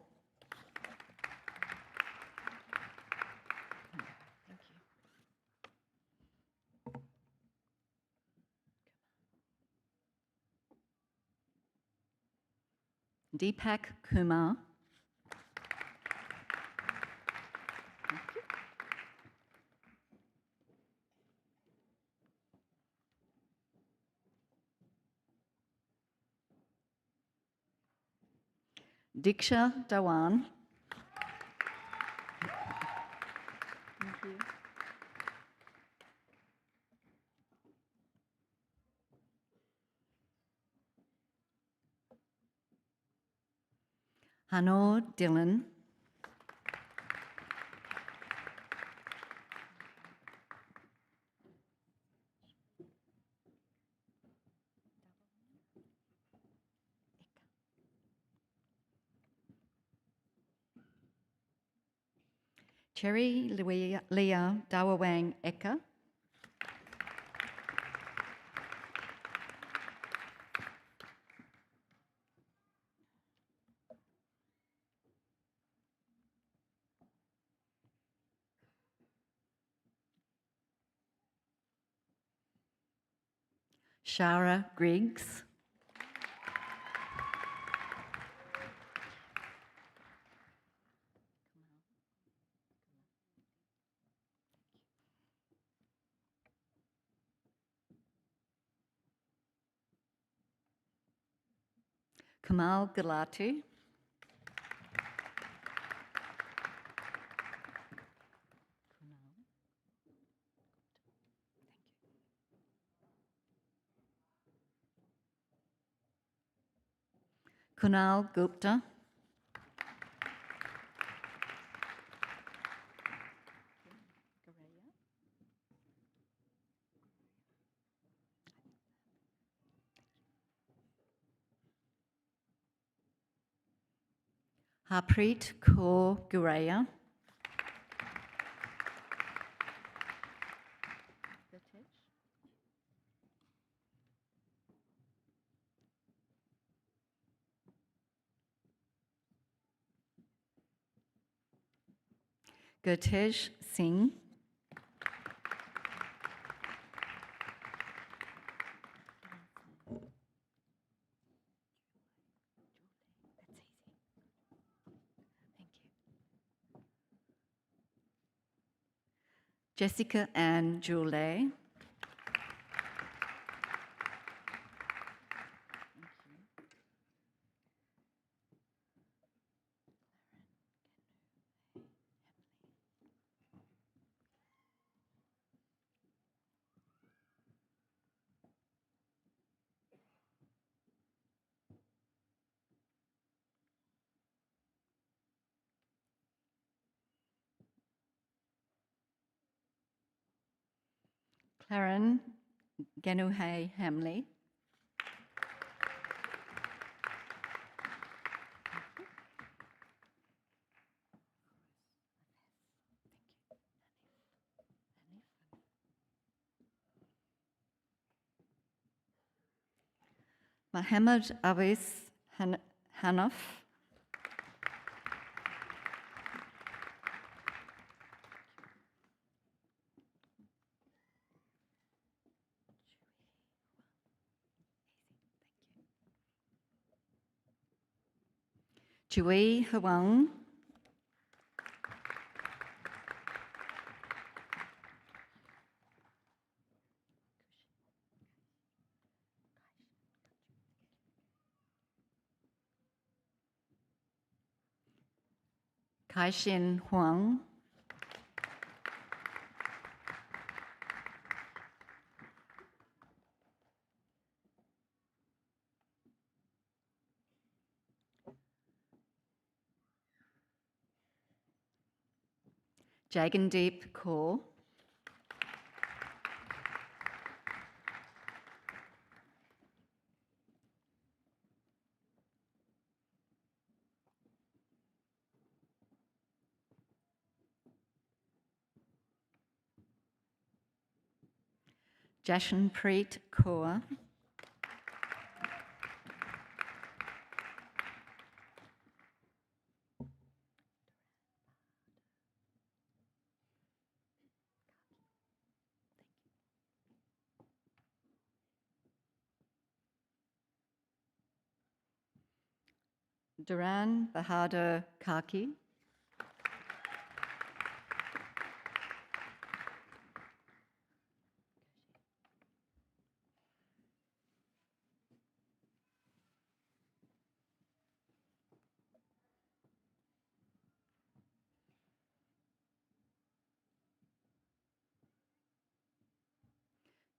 S6: Deepak Kumar. Diksha Dhawan. Thank you. Hanor Dillon. Cherry Leah Dawawang Eka. Shara Griggs. Kamal Galati. Kunal Gupta. Harpreet Kaur Guraya. Gurtej Singh. Jessica Ann Joulet. Claren Ganuhay Hamley. Mohammed Awais Hanaf. Chui Hwang. Kai-Shin Huang. Jagandeep Kaur. Jashanpreet Kaur. Duran Bahadur Kaki.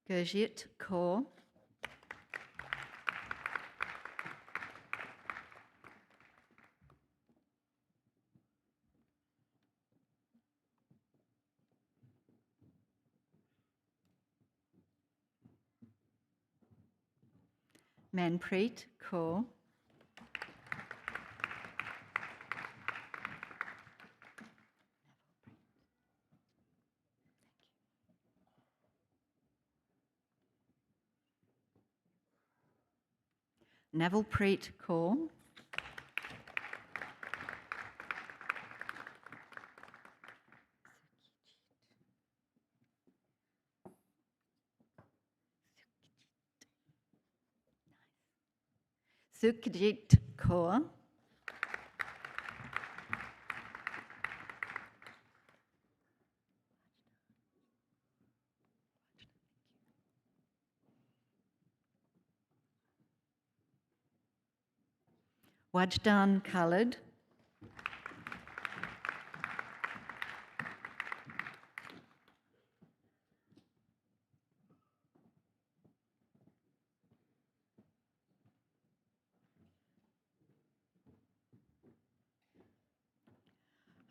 S6: Gurjit Kaur. Manpreet Kaur. Navalpreet Kaur. Sukhjit Kaur. Wajdan Khalid.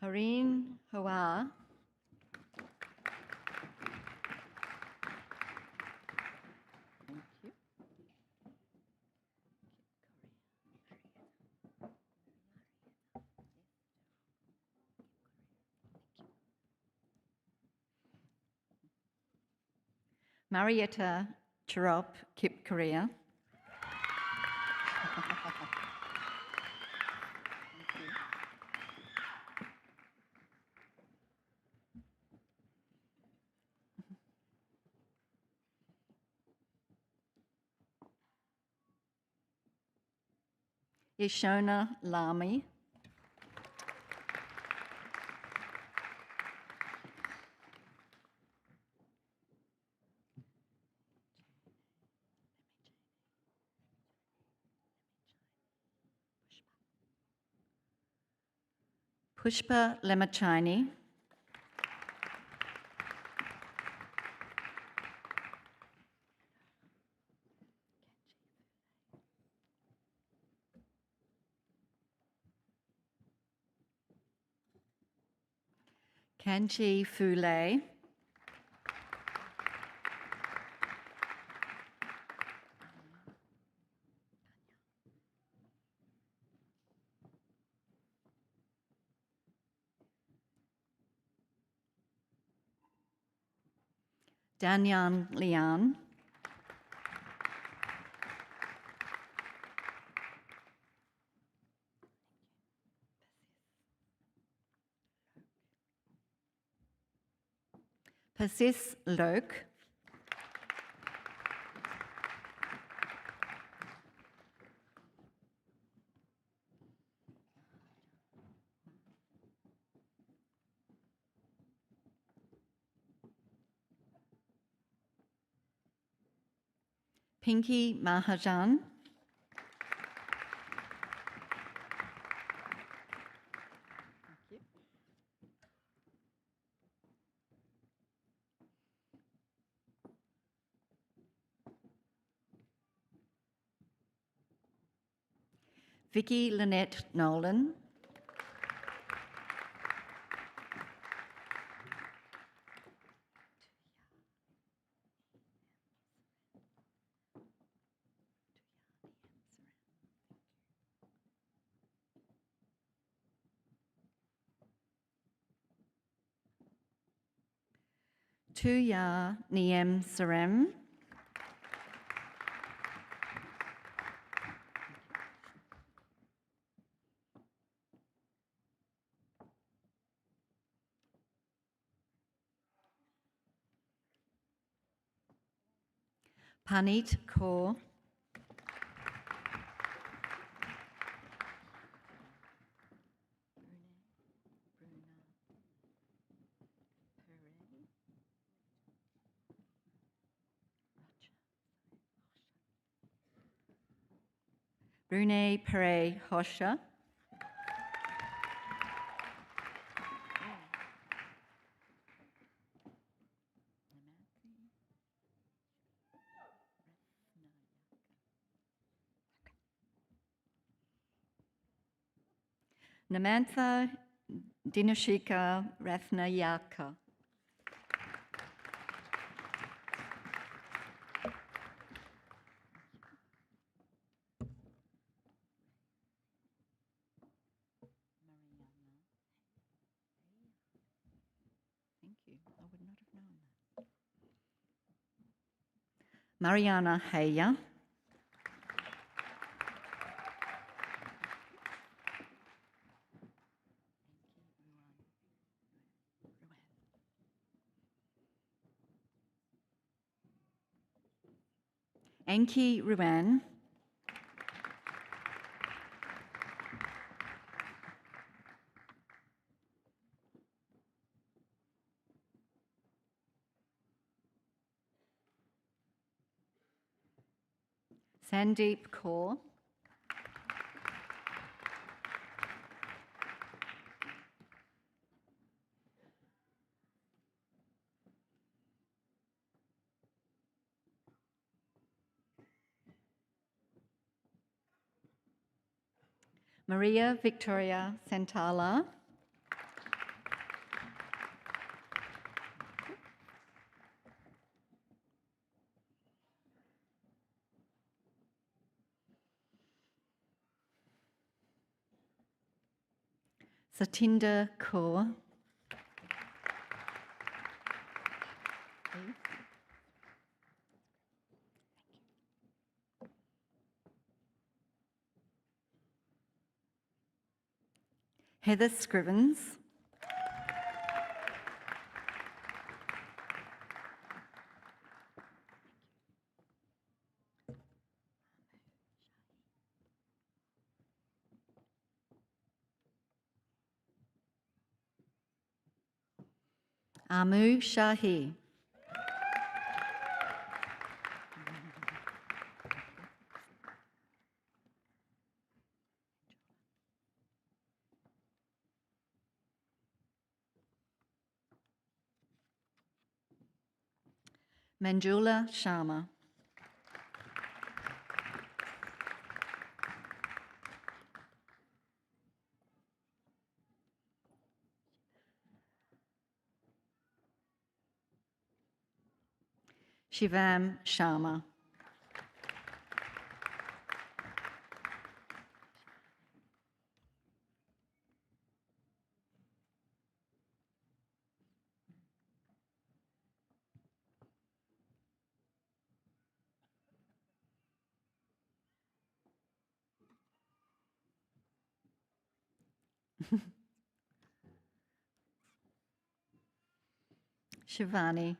S6: Hareen Hoa. Thank you. Marietta Chirop, Kip Korea. Ishona Lamy. Pushpa Lemachini. Kanchi Fule. Danyan Lian. Persis Lok. Pinky Mahajan. Vicky Lynette Nolan. Tuya Niem Sarem. Panit Kaur. Brune Pere Hosha. Namantha Dinashika Rathnayaka. Thank you. I would not have known that. Mariana Heya. Enki Ruan. Sandeep Kaur. Maria Victoria Santala. Satinder Kaur. Heather Scrivens. Amu Shahi. Manjula Sharma. Shivam Sharma. Shivani.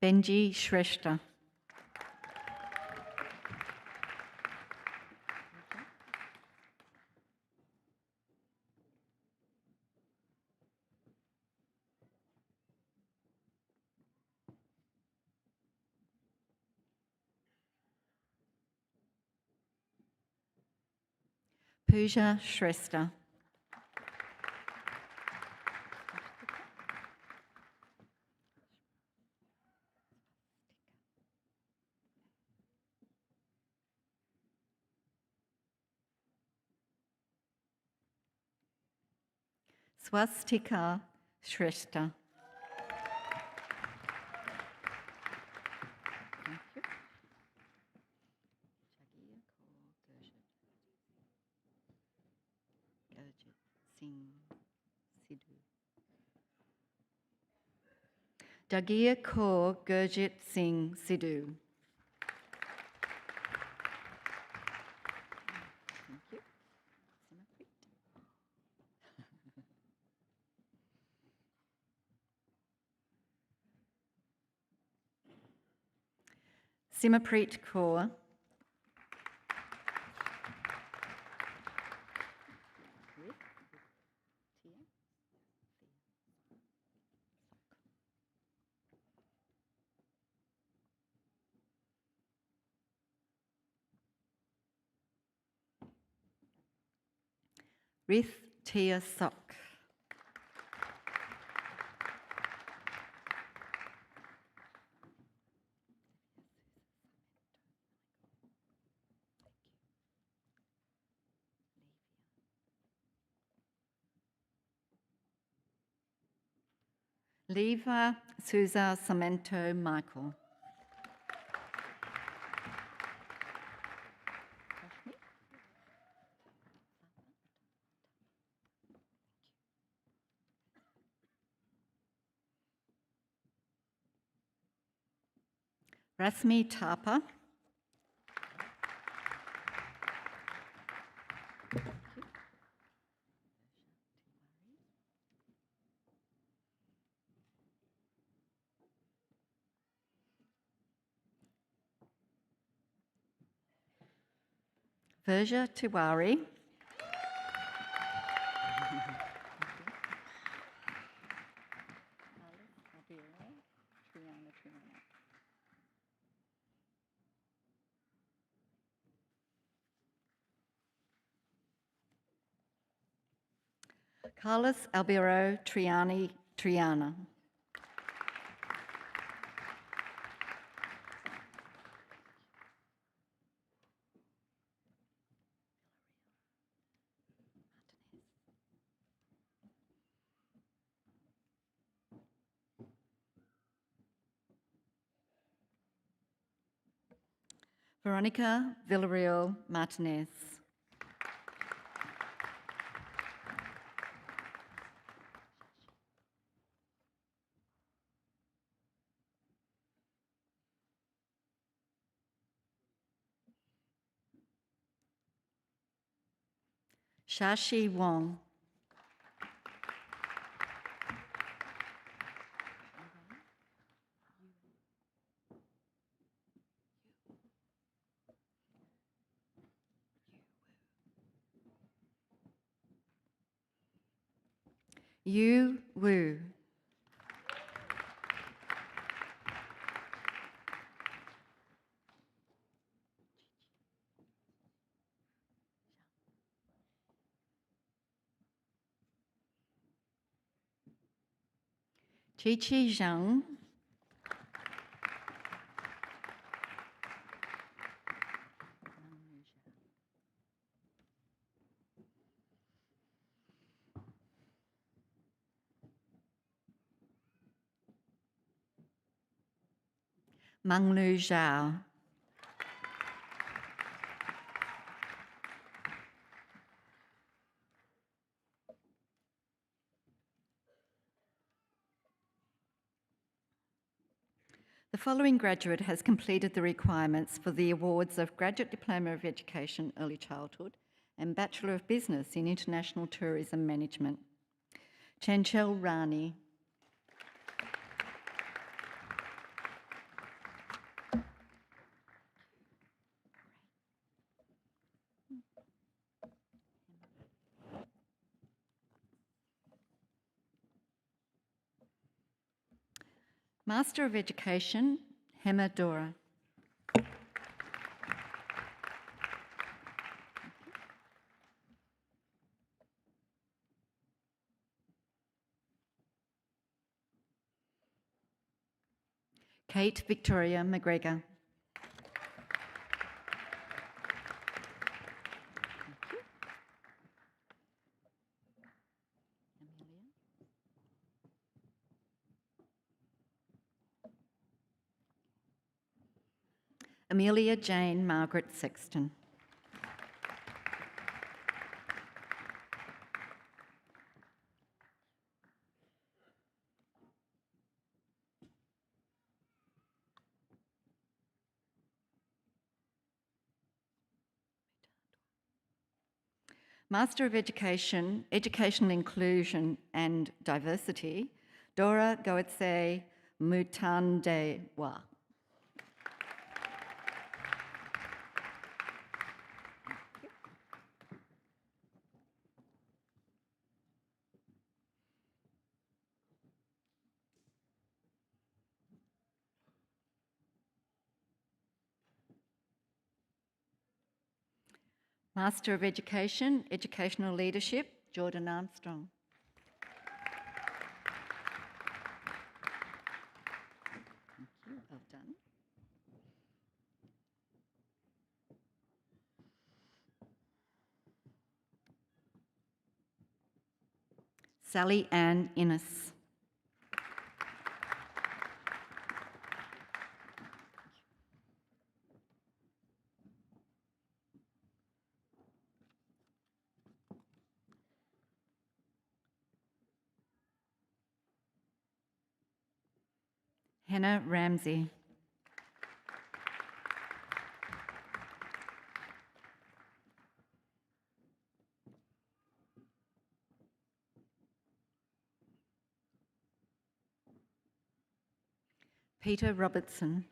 S6: Benji Shrestha. Pooja Shrestha. Swastika Shrestha. Dagia Kaur Gurjit Singh Sidhu. Simapreet Kaur. Rith Tia Sok. Leva Souza Samento Michael. Rasmi Tapa. Verja Tiwari. Carlos Albero Triani Triana. Veronica Villarreal Martinez. Shashi Wong. Yu Wu. Chi Zhang. Manglu Zhao. The following graduate has completed the requirements for the awards of Graduate Diploma of Education, Early Childhood, and Bachelor of Business in International Tourism Management. Chancellor Rani. Master of Education, Hema Dora. Kate Victoria McGregor. Amelia Jane Margaret Sexton. Master of Education, Educational Inclusion and Diversity, Dora Goetze Mutandewa. Master of Education, Educational Leadership, Jordan Armstrong. Thank you, well done. Sally Ann Innes. Hannah Ramsey. Peter Robertson.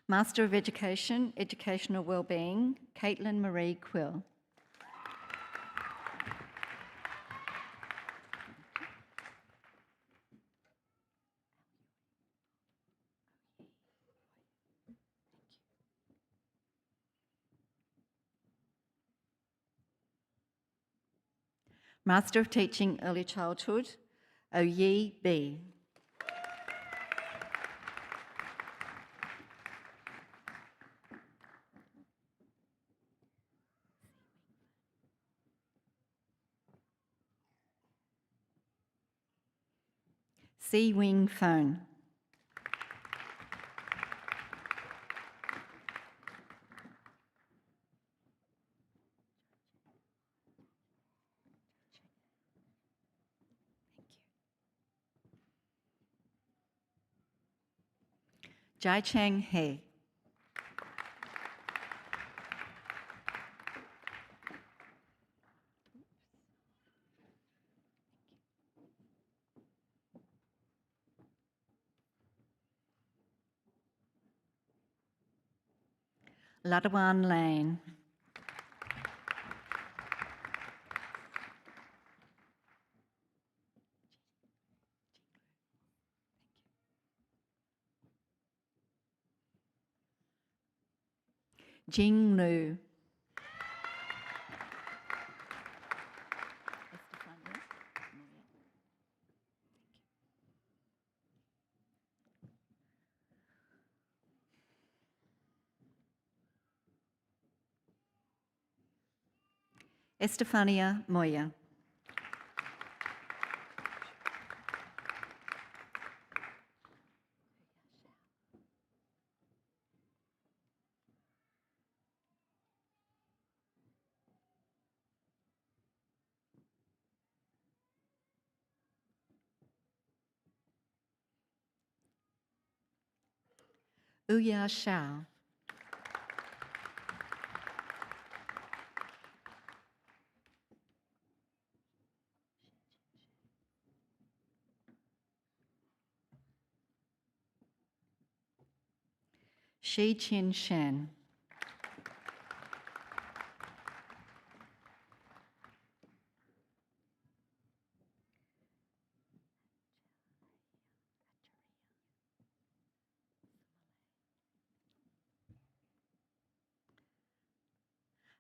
S6: Master of Education, Educational Wellbeing, Caitlin Marie Quill. Master of Teaching, Early Childhood, Oyi B. Si Wing Phone. Jai Chang He. Ladawan Lane. Jing Lu. Estefania Moya. Uya Shao. Shi Chin Shen.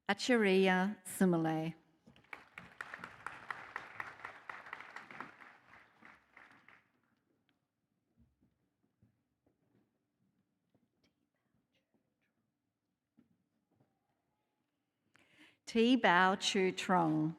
S6: Acharia Sumale. Ti Bao Chu Trong.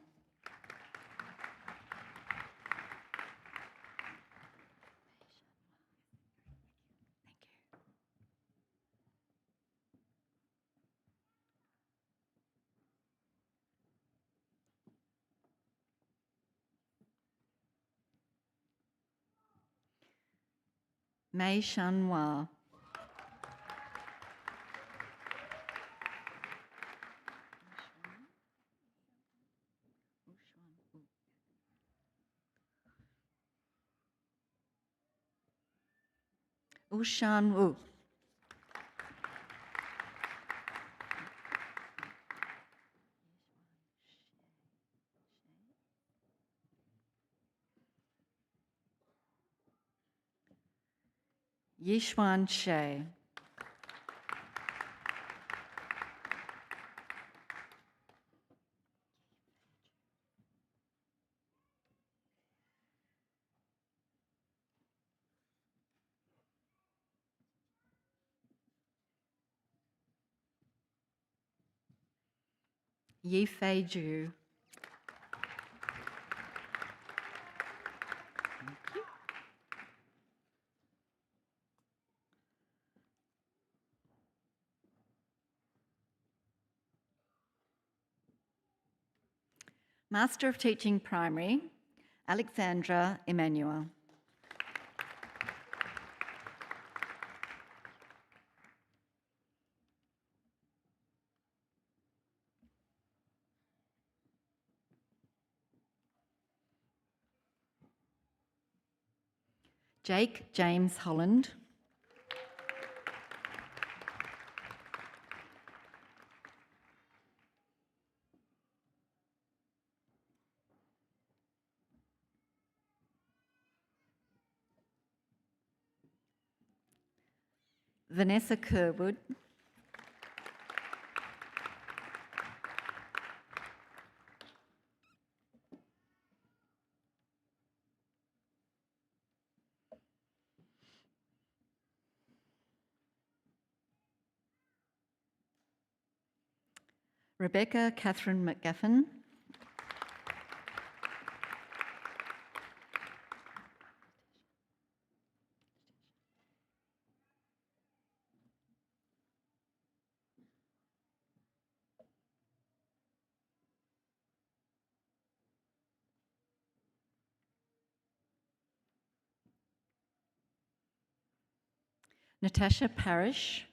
S6: Mei Shanhua. Ushan Wu. Yishuan She. Yi Fei Ju. Master of Teaching Primary, Alexandra Emmanuel. Jake James Holland. Vanessa Kerwood. Rebecca Catherine McGaffin. Natasha Parish.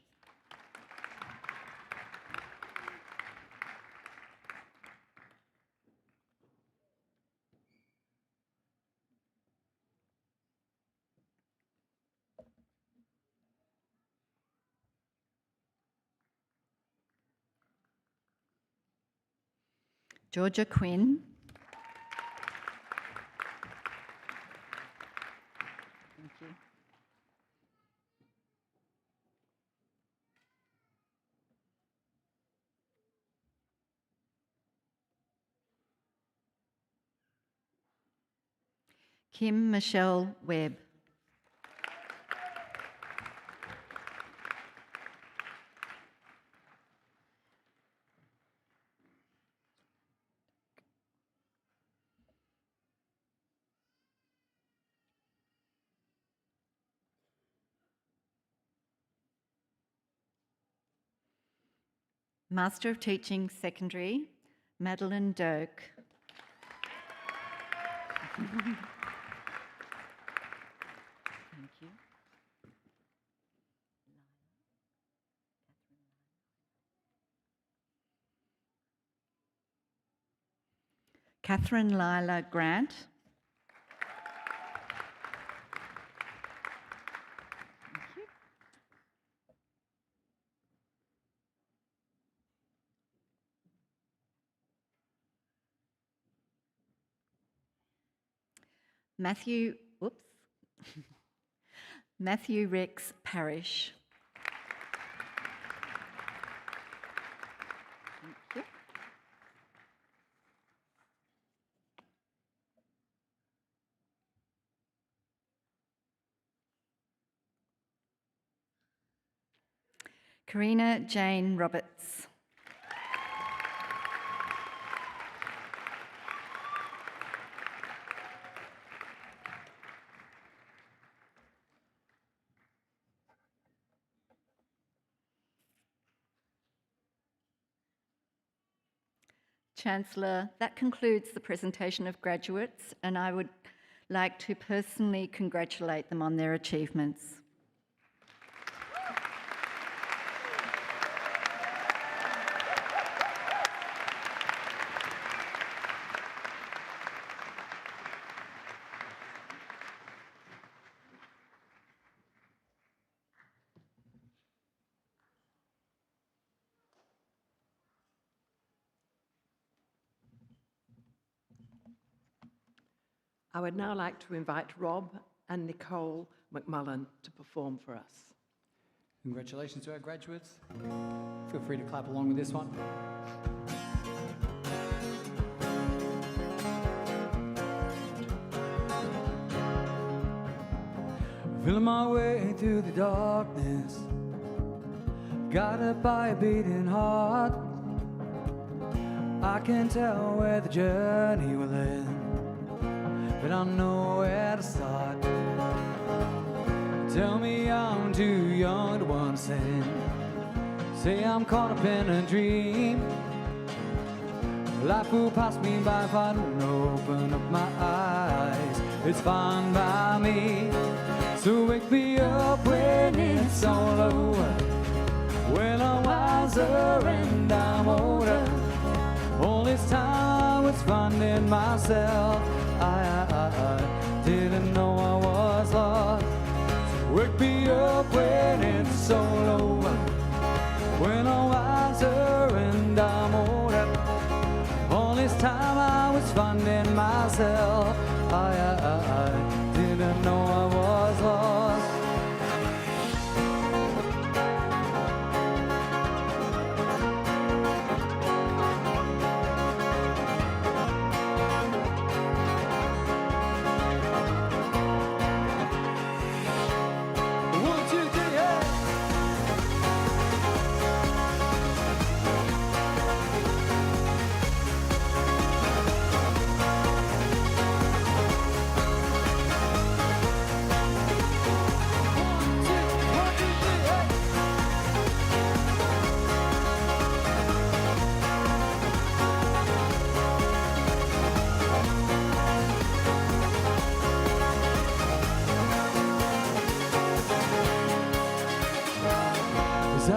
S6: Georgia Quinn. Thank you. Kim Michelle Webb. Master of Teaching Secondary, Madeline Doak. Thank you. Catherine Lila Grant. Thank you. Matthew Rex Parrish. Thank you. Karina Jane Roberts. Chancellor, that concludes the presentation of graduates, and I would like to personally congratulate them on their achievements.
S3: I would now like to invite Rob and Nicole McMullen to perform for us.
S7: Congratulations to our graduates. Feel free to clap along with this one. Feeling my way through the darkness, guided by a beating heart. I can tell where the journey will end, but I know where to start. Tell me I'm too young to understand. Say I'm caught up in a dream. Life will pass me by if I don't open up my eyes. It's fine by me. So wake me up when it's all over, when I'm wiser and I'm older. All this time I was finding myself. I didn't know I was lost. So wake me up when it's all over, when I'm wiser and I'm older. All this time I was finding myself. I didn't know I was lost.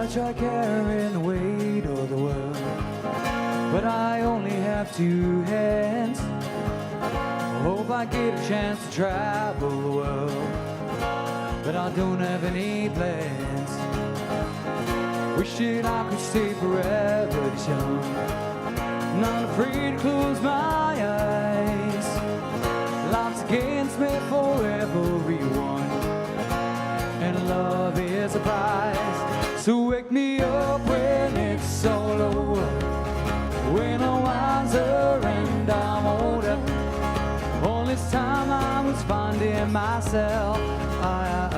S7: I try carrying the weight of the world, but I only have two hands. Hope I get a chance to travel the world, but I don't have any plans. Wish that I could stay forever this young, not afraid to close my eyes. Life's against me for everyone, and love is a prize. So wake me up when it's all over, when I'm wiser and I'm older. All this time I was finding myself. I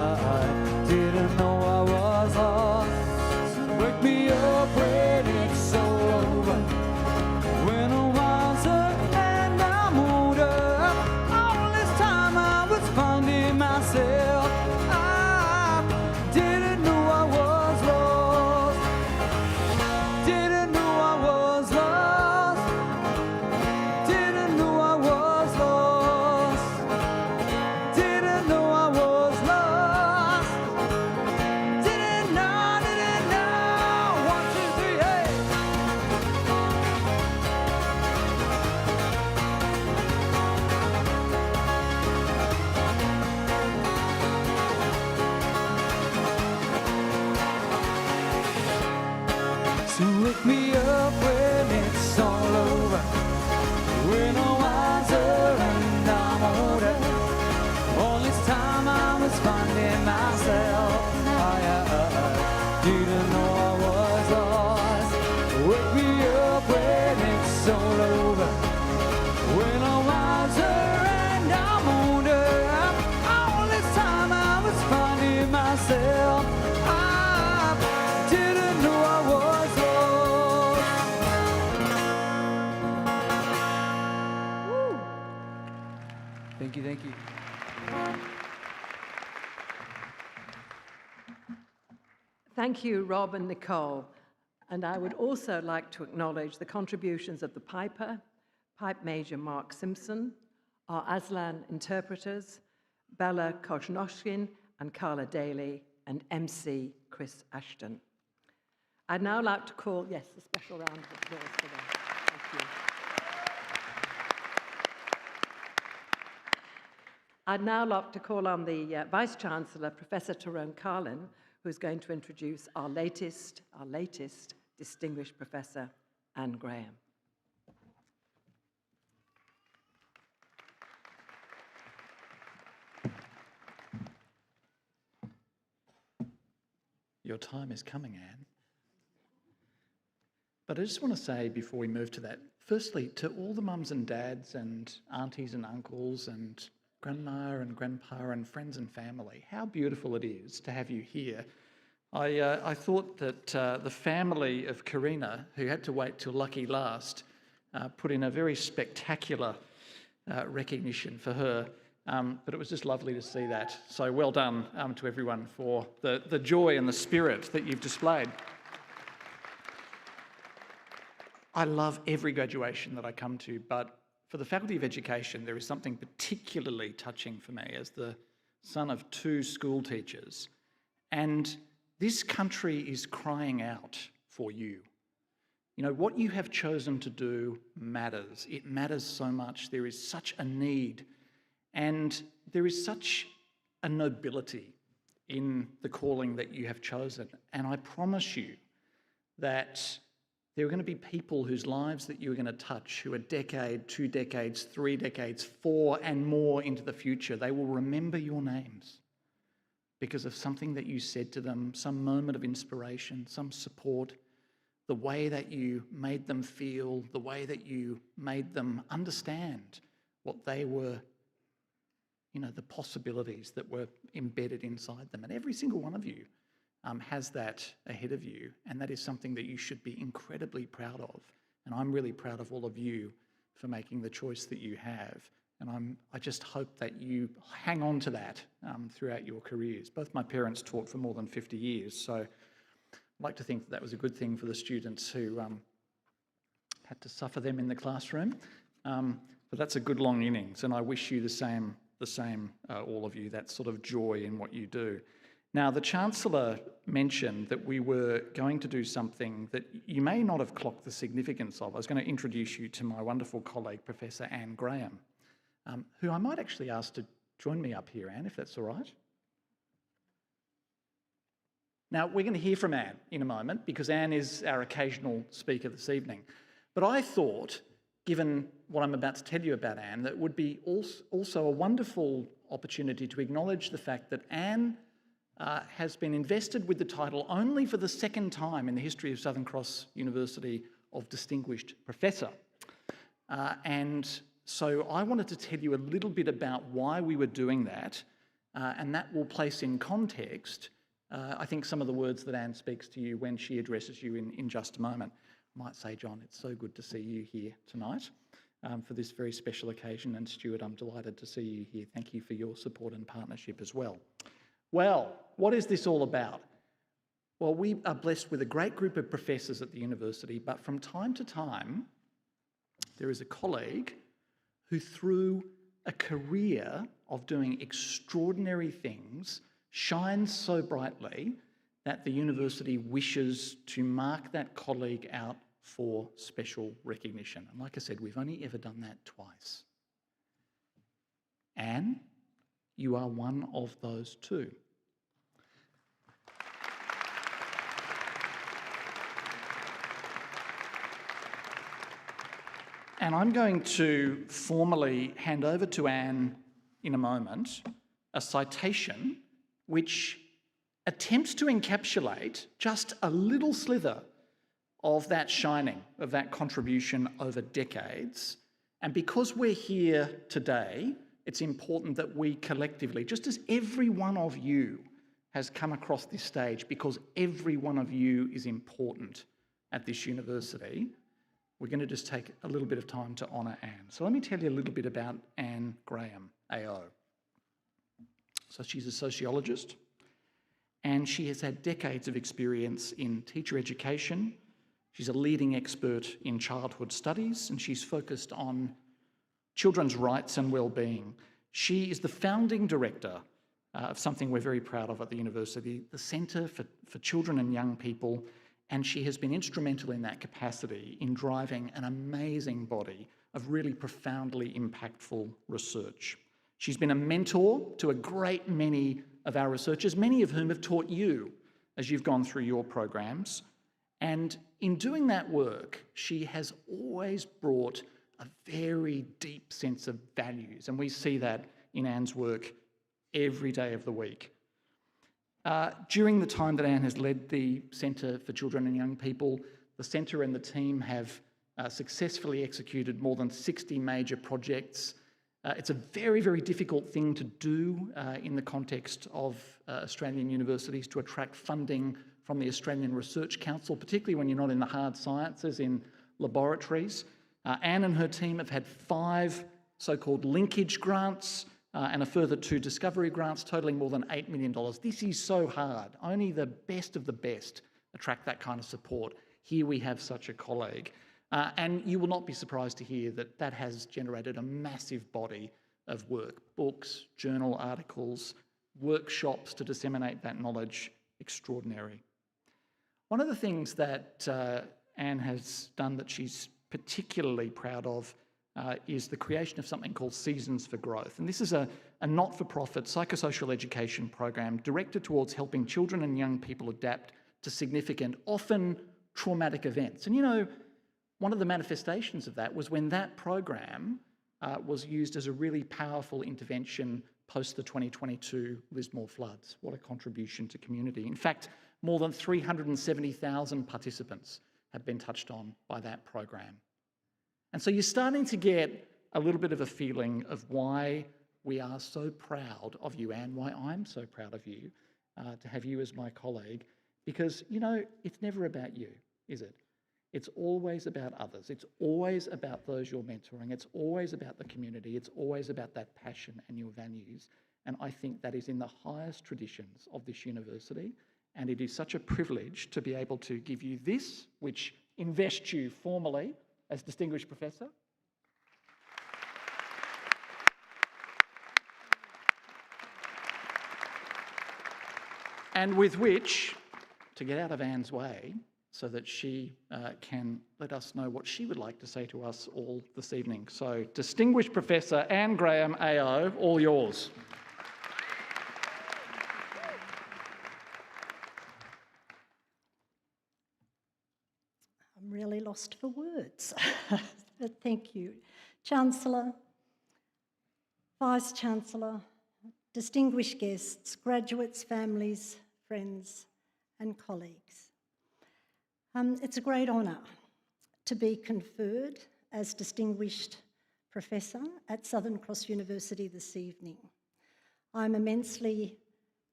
S7: didn't know I was lost. So wake me up when it's all over, when I'm wiser and I'm older. All this time I was finding myself. I didn't know I was lost. Didn't know I was lost. Didn't know I was lost. Didn't know I was lost. Didn't know, didn't know. 1, 2, 3, hey. So wake me up when it's all over, when I'm wiser and I'm older. All this time I was finding myself. I didn't know I was lost. Wake me up when it's all over, when I'm wiser and I'm older. All this time I was finding myself. I didn't know I was lost. Thank you, thank you.
S3: Thank you, Rob and Nicole. And I would also like to acknowledge the contributions of the piper, Pipe Major Mark Simpson, our Aslan interpreters, Bella Kozhnoshkin and Carla Daly, and MC Chris Ashton. I'd now like to call, yes, a special round of applause for them. Thank you. I'd now like to call on the Vice-Chancellor, Professor Tyrone Carlin, who's going to introduce our latest distinguished Professor, Anne Graham.
S8: Your time is coming, Anne. But I just want to say before we move to that, firstly, to all the mums and dads and aunties and uncles and grandma and grandpa and friends and family, how beautiful it is to have you here. I thought that the family of Karina, who had to wait till lucky last, put in a very spectacular recognition for her. But it was just lovely to see that. So well done to everyone for the joy and the spirit that you've displayed. I love every graduation that I come to, but for the Faculty of Education, there is something particularly touching for me as the son of 2 school teachers. And this country is crying out for you. You know, what you have chosen to do matters. It matters so much. There is such a need. And there is such a nobility in the calling that you have chosen. And I promise you that there are going to be people whose lives that you're going to touch who are decade, 2 decades, 3 decades, 4 and more into the future. They will remember your names because of something that you said to them, some moment of inspiration, some support, the way that you made them feel, the way that you made them understand what they were, you know, the possibilities that were embedded inside them. And every single one of you has that ahead of you, and that is something that you should be incredibly proud of. And I'm really proud of all of you for making the choice that you have. And I just hope that you hang on to that throughout your careers. Both my parents taught for more than 50 years, so I'd like to think that that was a good thing for the students who had to suffer them in the classroom. But that's a good long innings, and I wish you the same, all of you, that sort of joy in what you do. Now, the Chancellor mentioned that we were going to do something that you may not have clocked the significance of. I was going to introduce you to my wonderful colleague, Professor Anne Graham, who I might actually ask to join me up here, Anne, if that's all right. Now, we're going to hear from Anne in a moment because Anne is our occasional speaker this evening. But I thought, given what I'm about to tell you about Anne, that it would be also a wonderful opportunity to acknowledge the fact that Anne has been invested with the title only for the second time in the history of Southern Cross University of Distinguished Professor. And so I wanted to tell you a little bit about why we were doing that, and that will place in context, I think, some of the words that Anne speaks to you when she addresses you in just a moment. I might say, John, it's so good to see you here tonight for this very special occasion, and Stuart, I'm delighted to see you here. Thank you for your support and partnership as well. Well, what is this all about? Well, we are blessed with a great group of professors at the university, but from time to time, there is a colleague who, through a career of doing extraordinary things, shines so brightly that the university wishes to mark that colleague out for special recognition. And like I said, we've only ever done that twice. Anne, you are one of those two. And I'm going to formally hand over to Anne in a moment a citation which attempts to encapsulate just a little slither of that shining, of that contribution over decades. And because we're here today, it's important that we collectively, just as every one of you has come across this stage, because every one of you is important at this university, we're going to just take a little bit of time to honour Anne. So let me tell you a little bit about Anne Graham, AO. So she's a sociologist, and she has had decades of experience in teacher education. She's a leading expert in childhood studies, and she's focused on children's rights and well-being. She is the founding director of something we're very proud of at the university, the Centre for Children and Young People, and she has been instrumental in that capacity in driving an amazing body of really profoundly impactful research. She's been a mentor to a great many of our researchers, many of whom have taught you as you've gone through your programs. And in doing that work, she has always brought a very deep sense of values, and we see that in Anne's work every day of the week. During the time that Anne has led the Centre for Children and Young People, the Centre and the team have successfully executed more than 60 major projects. It's a very, very difficult thing to do in the context of Australian universities, to attract funding from the Australian Research Council, particularly when you're not in the hard sciences, in laboratories. Anne and her team have had 5 so-called linkage grants and a further 2 discovery grants totalling more than $8 million. This is so hard. Only the best of the best attract that kind of support. Here we have such a colleague. And you will not be surprised to hear that that has generated a massive body of work, books, journal articles, workshops to disseminate that knowledge. Extraordinary. One of the things that Anne has done that she's particularly proud of is the creation of something called Seasons for Growth. And this is a not-for-profit psychosocial education program directed towards helping children and young people adapt to significant, often traumatic events. And you know, one of the manifestations of that was when that program was used as a really powerful intervention post the 2022 Lismore floods. What a contribution to community. In fact, more than 370,000 participants have been touched on by that program. And so you're starting to get a little bit of a feeling of why we are so proud of you, Anne, why I'm so proud of you to have you as my colleague, because, you know, it's never about you, is it? It's always about others. It's always about those you're mentoring. It's always about the community. It's always about that passion and your values. And I think that is in the highest traditions of this university. And it is such a privilege to be able to give you this, which invests you formally as Distinguished Professor. and with which, to get out of Anne's way, so that she can let us know what she would like to say to us all this evening. So, Distinguished Professor Anne Graham, AO, all yours.
S9: I'm really lost for words, but thank you. Chancellor, Vice-Chancellor, distinguished guests, graduates, families, friends and colleagues. It's a great honour to be conferred as Distinguished Professor at Southern Cross University this evening. I'm immensely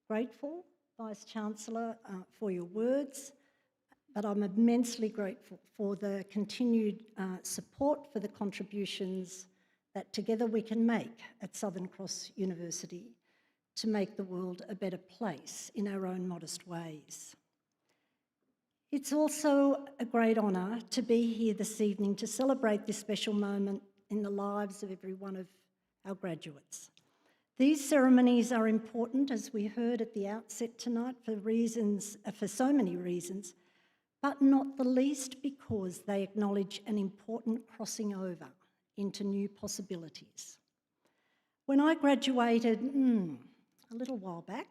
S9: grateful, Vice-Chancellor, for your words, but I'm immensely grateful for the continued support for the contributions that together we can make at Southern Cross University to make the world a better place in our own modest ways. It's also a great honour to be here this evening to celebrate this special moment in the lives of every one of our graduates. These ceremonies are important, as we heard at the outset tonight, for so many reasons, but not the least because they acknowledge an important crossing over into new possibilities. When I graduated a little while back,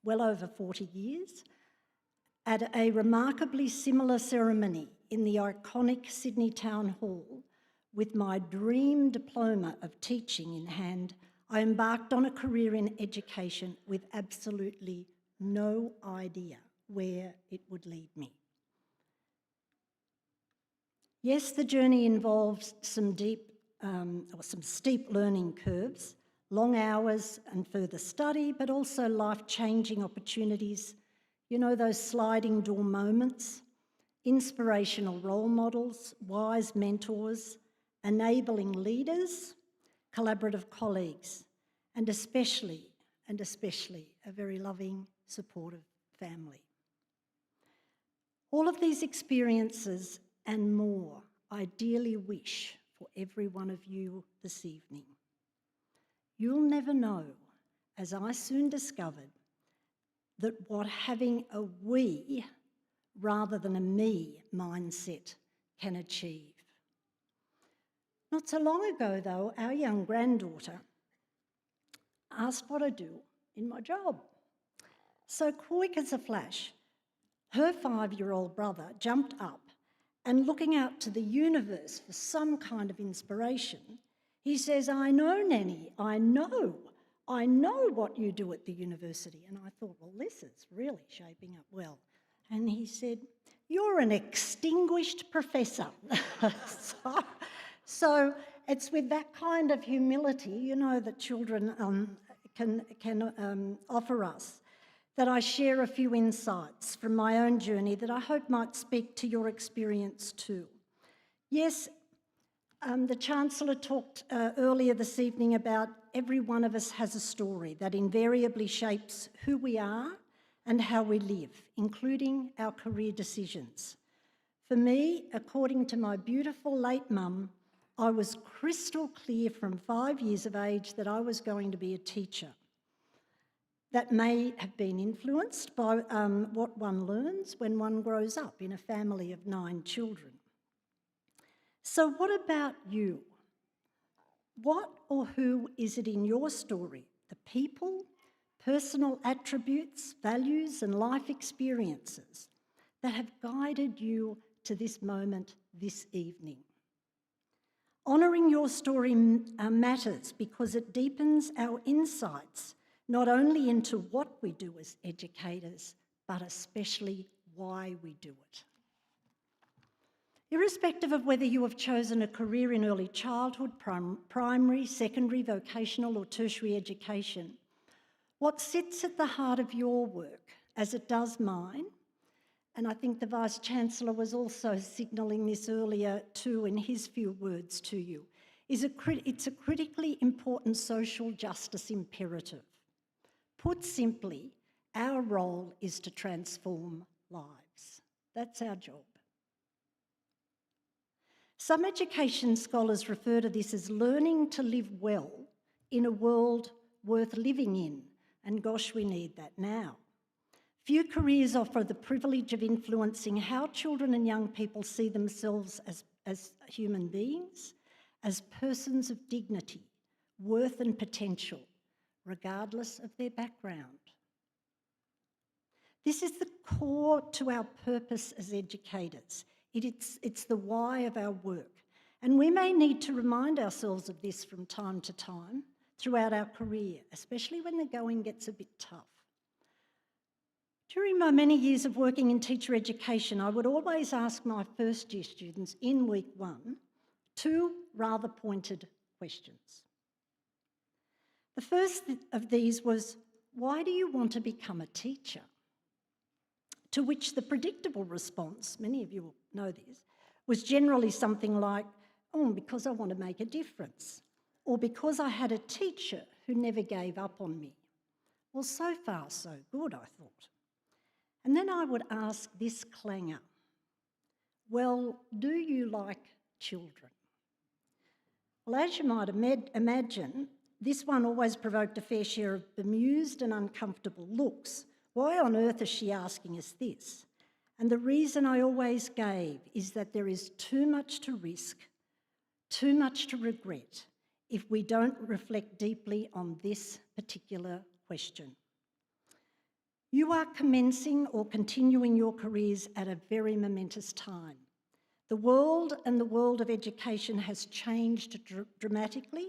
S9: well over 40 years, at a remarkably similar ceremony in the iconic Sydney Town Hall, with my dream diploma of teaching in hand, I embarked on a career in education with absolutely no idea where it would lead me. Yes, the journey involves some steep learning curves, long hours and further study, but also life-changing opportunities. You know, those sliding door moments, inspirational role models, wise mentors, enabling leaders, collaborative colleagues, and especially a very loving, supportive family. All of these experiences and more I dearly wish for every one of you this evening. You'll never know, as I soon discovered, that what having a we rather than a me mindset can achieve. Not so long ago, though, our young granddaughter asked what I do in my job. So quick as a flash, her 5-year-old brother jumped up and, looking out to the universe for some kind of inspiration, he says, "I know, Nanny, I know what you do at the university." And I thought, well, this is really shaping up well. And he said, "You're an extinguished professor." So it's with that kind of humility, you know, that children can offer us, that I share a few insights from my own journey that I hope might speak to your experience too. Yes, the Chancellor talked earlier this evening about every one of us has a story that invariably shapes who we are and how we live, including our career decisions. For me, according to my beautiful late mum, I was crystal clear from 5 years of age that I was going to be a teacher. That may have been influenced by what one learns when one grows up in a family of 9 children. So what about you? What or who is it in your story? The people, personal attributes, values and life experiences that have guided you to this moment this evening. Honouring your story matters because it deepens our insights not only into what we do as educators, but especially why we do it. Irrespective of whether you have chosen a career in early childhood, primary, secondary, vocational or tertiary education, what sits at the heart of your work, as it does mine, and I think the Vice-Chancellor was also signalling this earlier too in his few words to you, it's a critically important social justice imperative. Put simply, our role is to transform lives. That's our job. Some education scholars refer to this as learning to live well in a world worth living in, and gosh, we need that now. Few careers offer the privilege of influencing how children and young people see themselves as human beings, as persons of dignity, worth and potential, regardless of their background. This is the core to our purpose as educators. It's the why of our work. And we may need to remind ourselves of this from time to time throughout our career, especially when the going gets a bit tough. During my many years of working in teacher education, I would always ask my first year students in week 1 two rather pointed questions. The first of these was, why do you want to become a teacher? To which the predictable response, many of you will know this, was generally something like, oh, because I want to make a difference, or because I had a teacher who never gave up on me. Well, so far so good, I thought. And then I would ask this clanger, well, do you like children? Well, as you might imagine, this one always provoked a fair share of bemused and uncomfortable looks. Why on earth is she asking us this? And the reason I always gave is that there is too much to risk, too much to regret if we don't reflect deeply on this particular question. You are commencing or continuing your careers at a very momentous time. The world and the world of education has changed dramatically.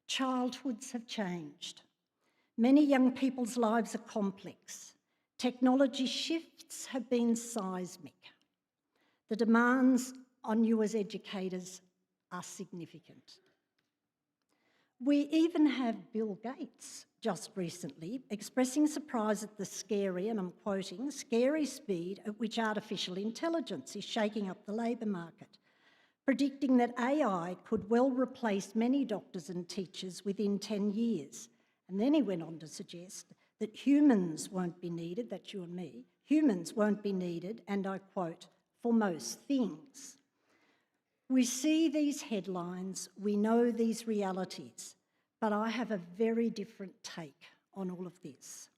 S9: Childhoods have changed. Many young people's lives are complex. Technology shifts have been seismic. The demands on you as educators are significant. We even have Bill Gates just recently expressing surprise at the scary, and I'm quoting, scary speed at which artificial intelligence is shaking up the labour market, predicting that AI could well replace many doctors and teachers within 10 years. And then he went on to suggest that humans won't be needed, that's you and me, humans won't be needed, and I quote, for most things. We see these headlines, we know these realities, but I have a very different take on all of this.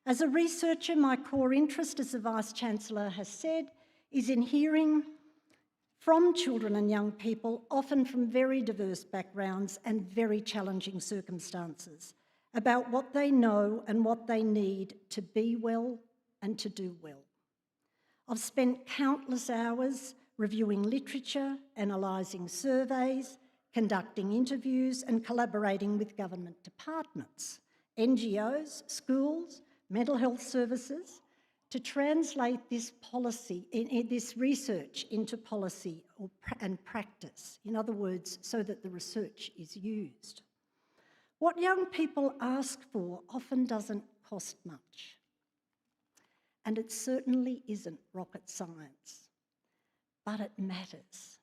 S9: As a researcher, my core interest, as the Vice-Chancellor has said, is in hearing from children and young people, often from very diverse backgrounds and very challenging circumstances, about what they know and what they need to be well and to do well. I've spent countless hours reviewing literature, analysing surveys, conducting interviews and collaborating with government departments, NGOs, schools, mental health services, to translate this policy, this research into policy and practice. In other words, so that the research is used. What young people ask for often doesn't cost much. And it certainly isn't rocket science, but it matters.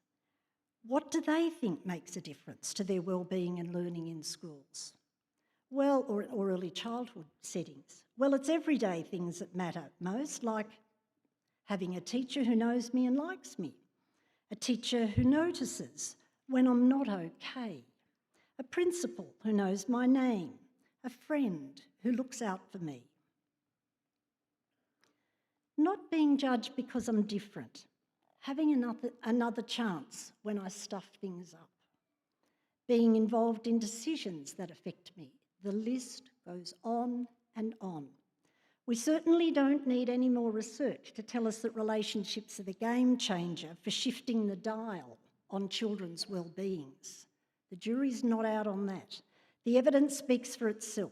S9: What do they think makes a difference to their well-being and learning in schools? Well, or early childhood settings. Well, it's everyday things that matter most, like having a teacher who knows me and likes me, a teacher who notices when I'm not okay, a principal who knows my name, a friend who looks out for me. Not being judged because I'm different, having another chance when I stuff things up, being involved in decisions that affect me. The list goes on and on. We certainly don't need any more research to tell us that relationships are the game changer for shifting the dial on children's well-beings. The jury's not out on that. The evidence speaks for itself.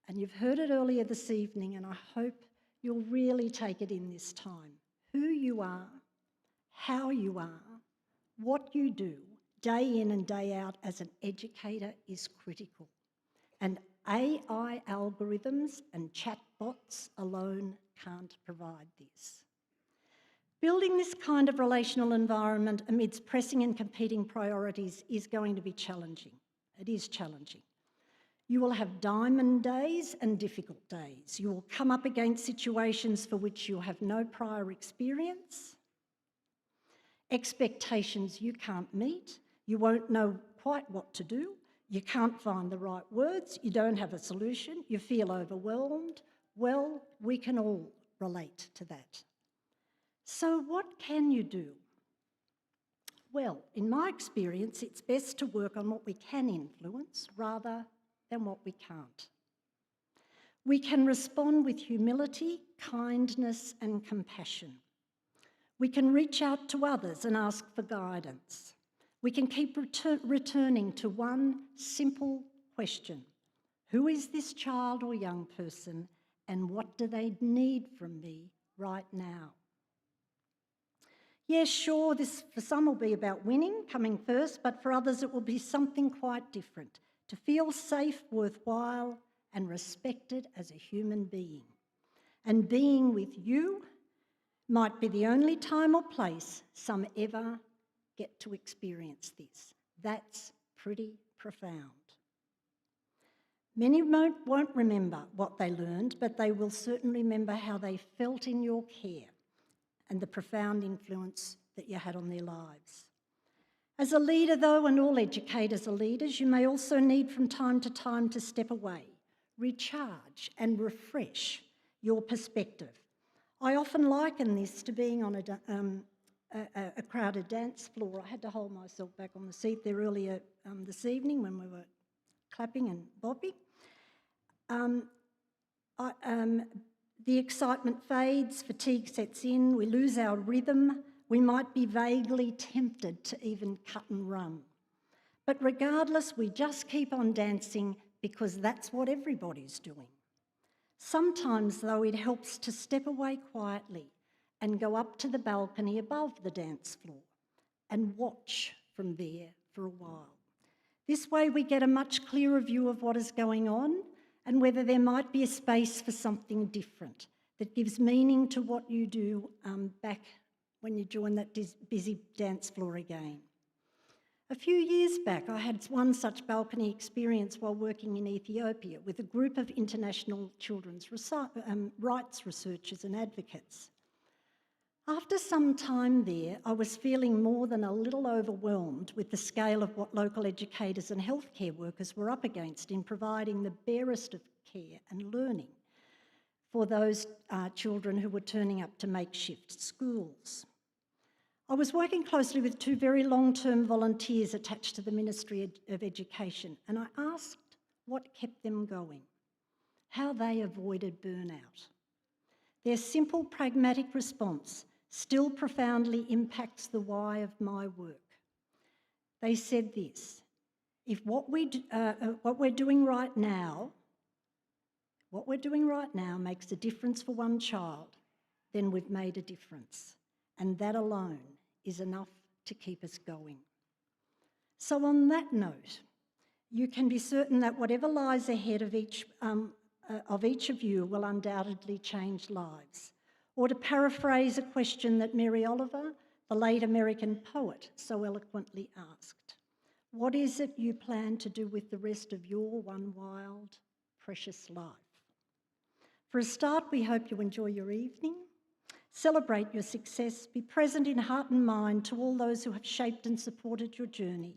S9: And you've heard it earlier this evening, and I hope you'll really take it in this time. Who you are, how you are, what you do, day in and day out as an educator is critical. And AI algorithms and chatbots alone can't provide this. Building this kind of relational environment amidst pressing and competing priorities is going to be challenging. It is challenging. You will have diamond days and difficult days. You will come up against situations for which you have no prior experience, expectations you can't meet, you won't know quite what to do, you can't find the right words, you don't have a solution, you feel overwhelmed, Well, we can all relate to that. So what can you do? Well, in my experience, it's best to work on what we can influence rather than what we can't. We can respond with humility, kindness, and compassion. We can reach out to others and ask for guidance. We can keep returning to one simple question: who is this child or young person, and what do they need from me right now? Yes, sure, this for some will be about winning, coming first, but for others it will be something quite different: to feel safe, worthwhile, and respected as a human being. And being with you might be the only time or place some ever get to experience this. That's pretty profound. Many won't remember what they learned, but they will certainly remember how they felt in your care and the profound influence that you had on their lives. As a leader, though, and all educators are leaders, you may also need from time to time to step away, recharge and refresh your perspective. I often liken this to being on a crowded dance floor. I had to hold myself back on the seat there earlier this evening when we were clapping and bopping. The excitement fades, fatigue sets in, we lose our rhythm, we might be vaguely tempted to even cut and run. But regardless, we just keep on dancing because that's what everybody's doing. Sometimes, though, it helps to step away quietly and go up to the balcony above the dance floor and watch from there for a while. This way we get a much clearer view of what is going on and whether there might be a space for something different that gives meaning to what you do back when you join that busy dance floor again. A few years back, I had one such balcony experience while working in Ethiopia with a group of international children's rights researchers and advocates. After some time there, I was feeling more than a little overwhelmed with the scale of what local educators and healthcare workers were up against in providing the barest of care and learning for those children who were turning up to makeshift schools. I was working closely with two very long-term volunteers attached to the Ministry of Education, and I asked what kept them going, how they avoided burnout. Their simple, pragmatic response still profoundly impacts the why of my work. They said this: if what we're doing right now makes a difference for one child, then we've made a difference, and that alone is enough to keep us going. So on that note, you can be certain that whatever lies ahead of each of you will undoubtedly change lives. Or to paraphrase a question that Mary Oliver, the late American poet, so eloquently asked, what is it you plan to do with the rest of your one wild, precious life? For a start, we hope you enjoy your evening. Celebrate your success. Be present in heart and mind to all those who have shaped and supported your journey.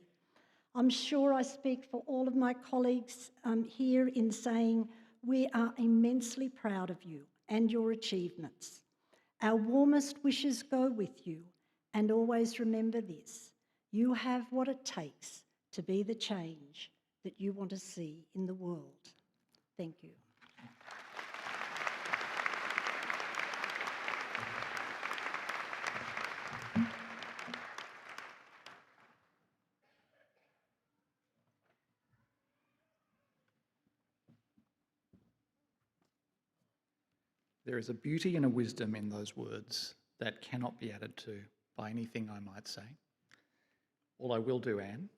S9: I'm sure I speak for all of my colleagues here in saying we are immensely proud of you and your achievements. Our warmest wishes go with you, and always remember this: you have what it takes to be the change that you want to see in the world. Thank you.
S8: There is a beauty and a wisdom in those words that cannot be added to by anything I might say. All I will do, Anne,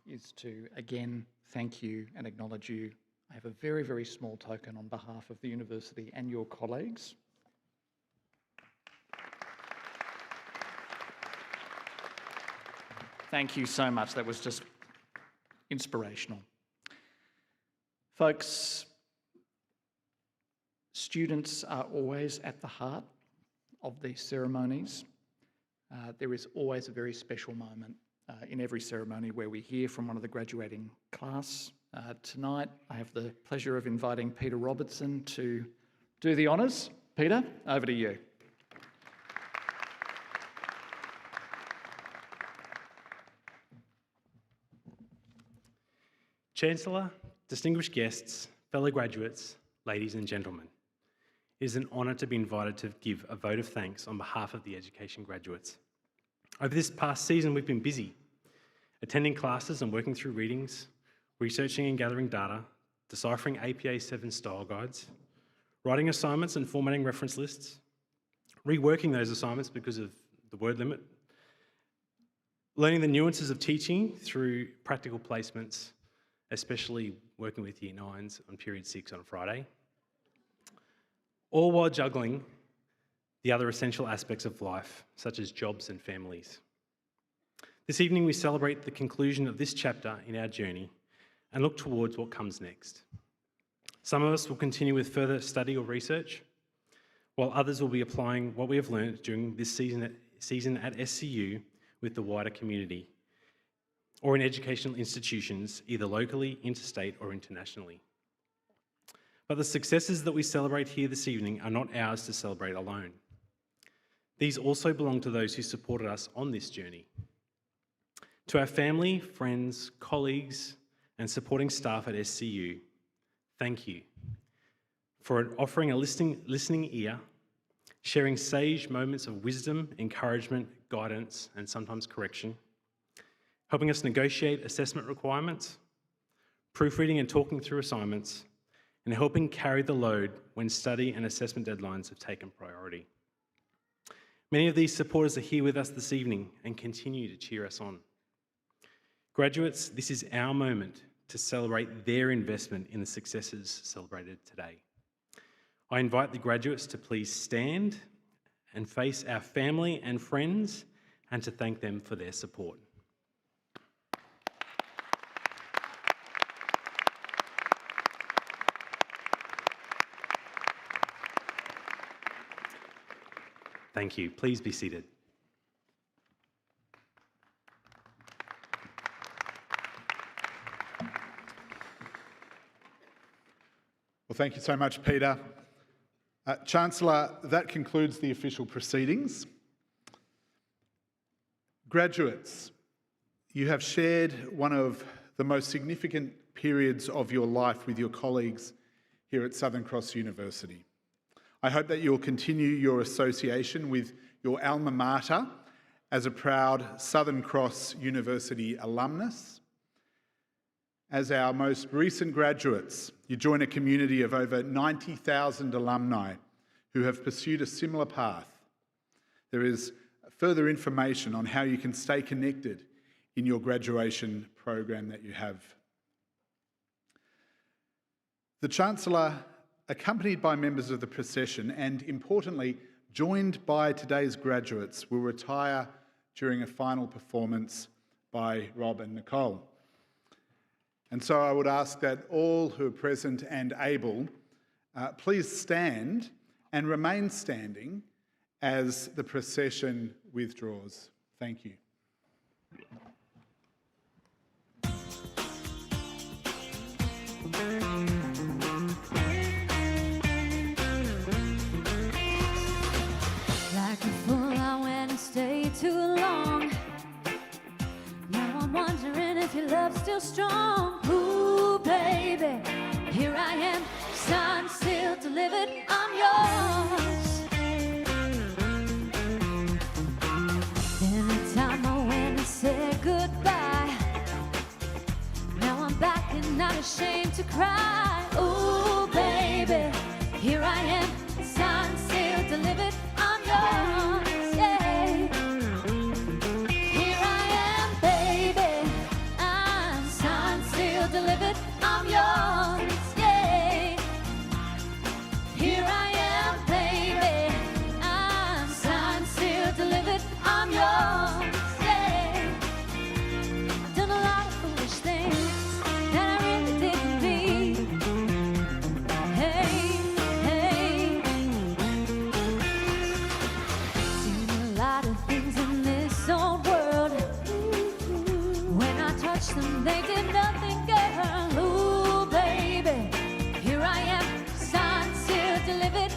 S8: is to again thank you and acknowledge you. I have a very, very small token on behalf of the university and your colleagues. Thank you so much. That was just inspirational. Folks, students are always at the heart of these ceremonies. There is always a very special moment in every ceremony where we hear from one of the graduating class. Tonight, I have the pleasure of inviting Peter Robertson to do the honours. Peter, over to you.
S10: Chancellor, distinguished guests, fellow graduates, ladies and gentlemen, it is an honour to be invited to give a vote of thanks on behalf of the education graduates. Over this past season, we've been busy, attending classes and working through readings, researching and gathering data, deciphering APA 7 style guides, writing assignments and formatting reference lists, reworking those assignments because of the word limit, learning the nuances of teaching through practical placements, especially working with Year 9s on period 6 on Friday, all while juggling the other essential aspects of life, such as jobs and families. This evening we celebrate the conclusion of this chapter in our journey and look towards what comes next. Some of us will continue with further study or research, while others will be applying what we have learned during this season at SCU with the wider community, or in educational institutions, either locally, interstate, or internationally. But the successes that we celebrate here this evening are not ours to celebrate alone. These also belong to those who supported us on this journey. To our family, friends, colleagues, and supporting staff at SCU, thank you for offering a listening ear, sharing sage moments of wisdom, encouragement, guidance, and sometimes correction, helping us negotiate assessment requirements, proofreading and talking through assignments, and helping carry the load when study and assessment deadlines have taken priority. Many of these supporters are here with us this evening and continue to cheer us on. Graduates, this is our moment to celebrate their investment in the successes celebrated today. I invite the graduates to please stand and face our family and friends and to thank them for their support. Thank you. Please be seated.
S2: Well, thank you so much, Peter. Chancellor, that concludes the official proceedings. Graduates, you have shared one of the most significant periods of your life with your colleagues here at Southern Cross University. I hope that you'll continue your association with your alma mater as a proud Southern Cross University alumnus. As our most recent graduates, you join a community of over 90,000 alumni who have pursued a similar path. There is further information on how you can stay connected in your graduation program that you have. The Chancellor, accompanied by members of the procession and, importantly, joined by today's graduates, will retire during a final performance by Rob and Nicole. And so I would ask that all who are present and able, please stand and remain standing as the procession withdraws. Thank you.
S1: Like a fool, I went and stayed too long. Now I'm wondering if your love's still strong. Ooh, baby, here I am, signed, sealed, delivered, I'm yours. Anytime I went and said goodbye, now I'm back and not ashamed to cry. Ooh, baby, here I am, signed, sealed, delivered, I'm yours, yeah. Here I am, baby, I'm signed, sealed, delivered, I'm yours, yeah. Here I am, baby, I'm signed, sealed, delivered, I'm yours, yeah. I've done a lot of foolish things that I really didn't mean. Hey, hey. Seen a lot of things in this old world. When I touched them, they did nothing, girl. Ooh, baby, here I am, signed, sealed, delivered,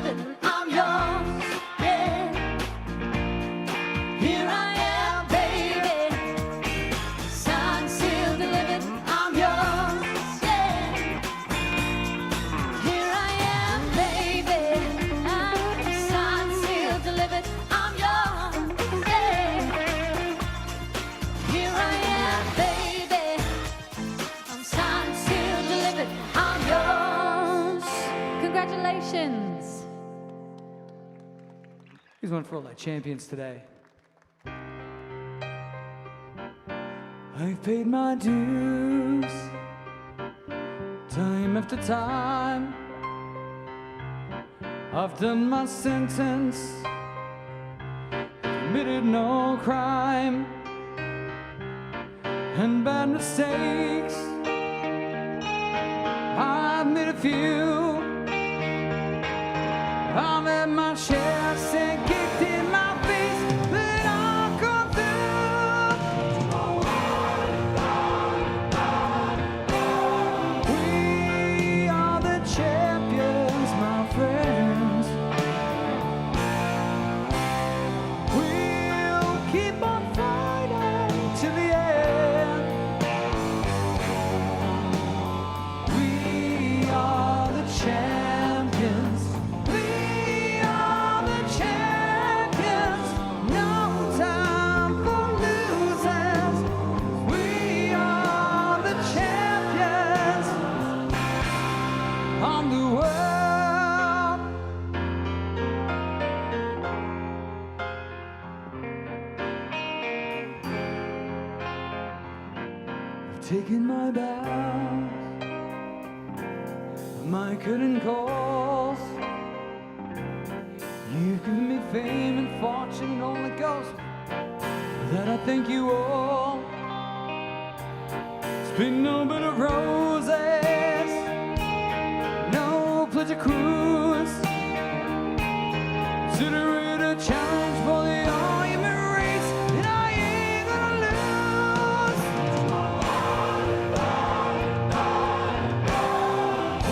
S1: delivered, I'm yours. Yeah. Here I am, baby. Signed, sealed, delivered, I'm yours. Yeah. Here I am, baby. I'm signed, sealed, delivered, I'm yours. Yeah. Here I am, baby. I'm signed, sealed, delivered, I'm yours. Congratulations.
S7: Here's one for all our champions today. I've paid my dues, time after time. I've done my sentence, committed no crime, and bad mistakes I've made a few. I've had my share, said kicked in my face, but I'll come through. We are the champions, my friends. We'll keep on fighting till the end. We are the champions. We are the champions. No time for losers. We are the champions of the world. I've taken my bows, my curtain calls. You've given me fame and fortune and all that goes. For that I thank you all. It's been no bed of roses, no pleasure cruise. Consider it a challenge for the all-human race, and I ain't gonna lose.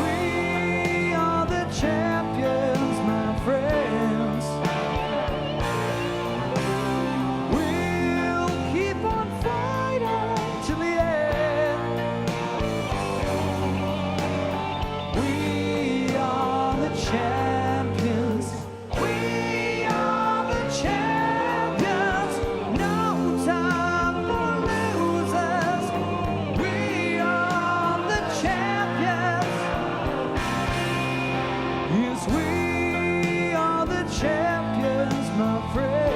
S7: We are the champions, my friends. We'll keep on fighting till the end. We are the champions. We are the champions. No time for losers. We are the champions. Yes, we are the champions, my friends.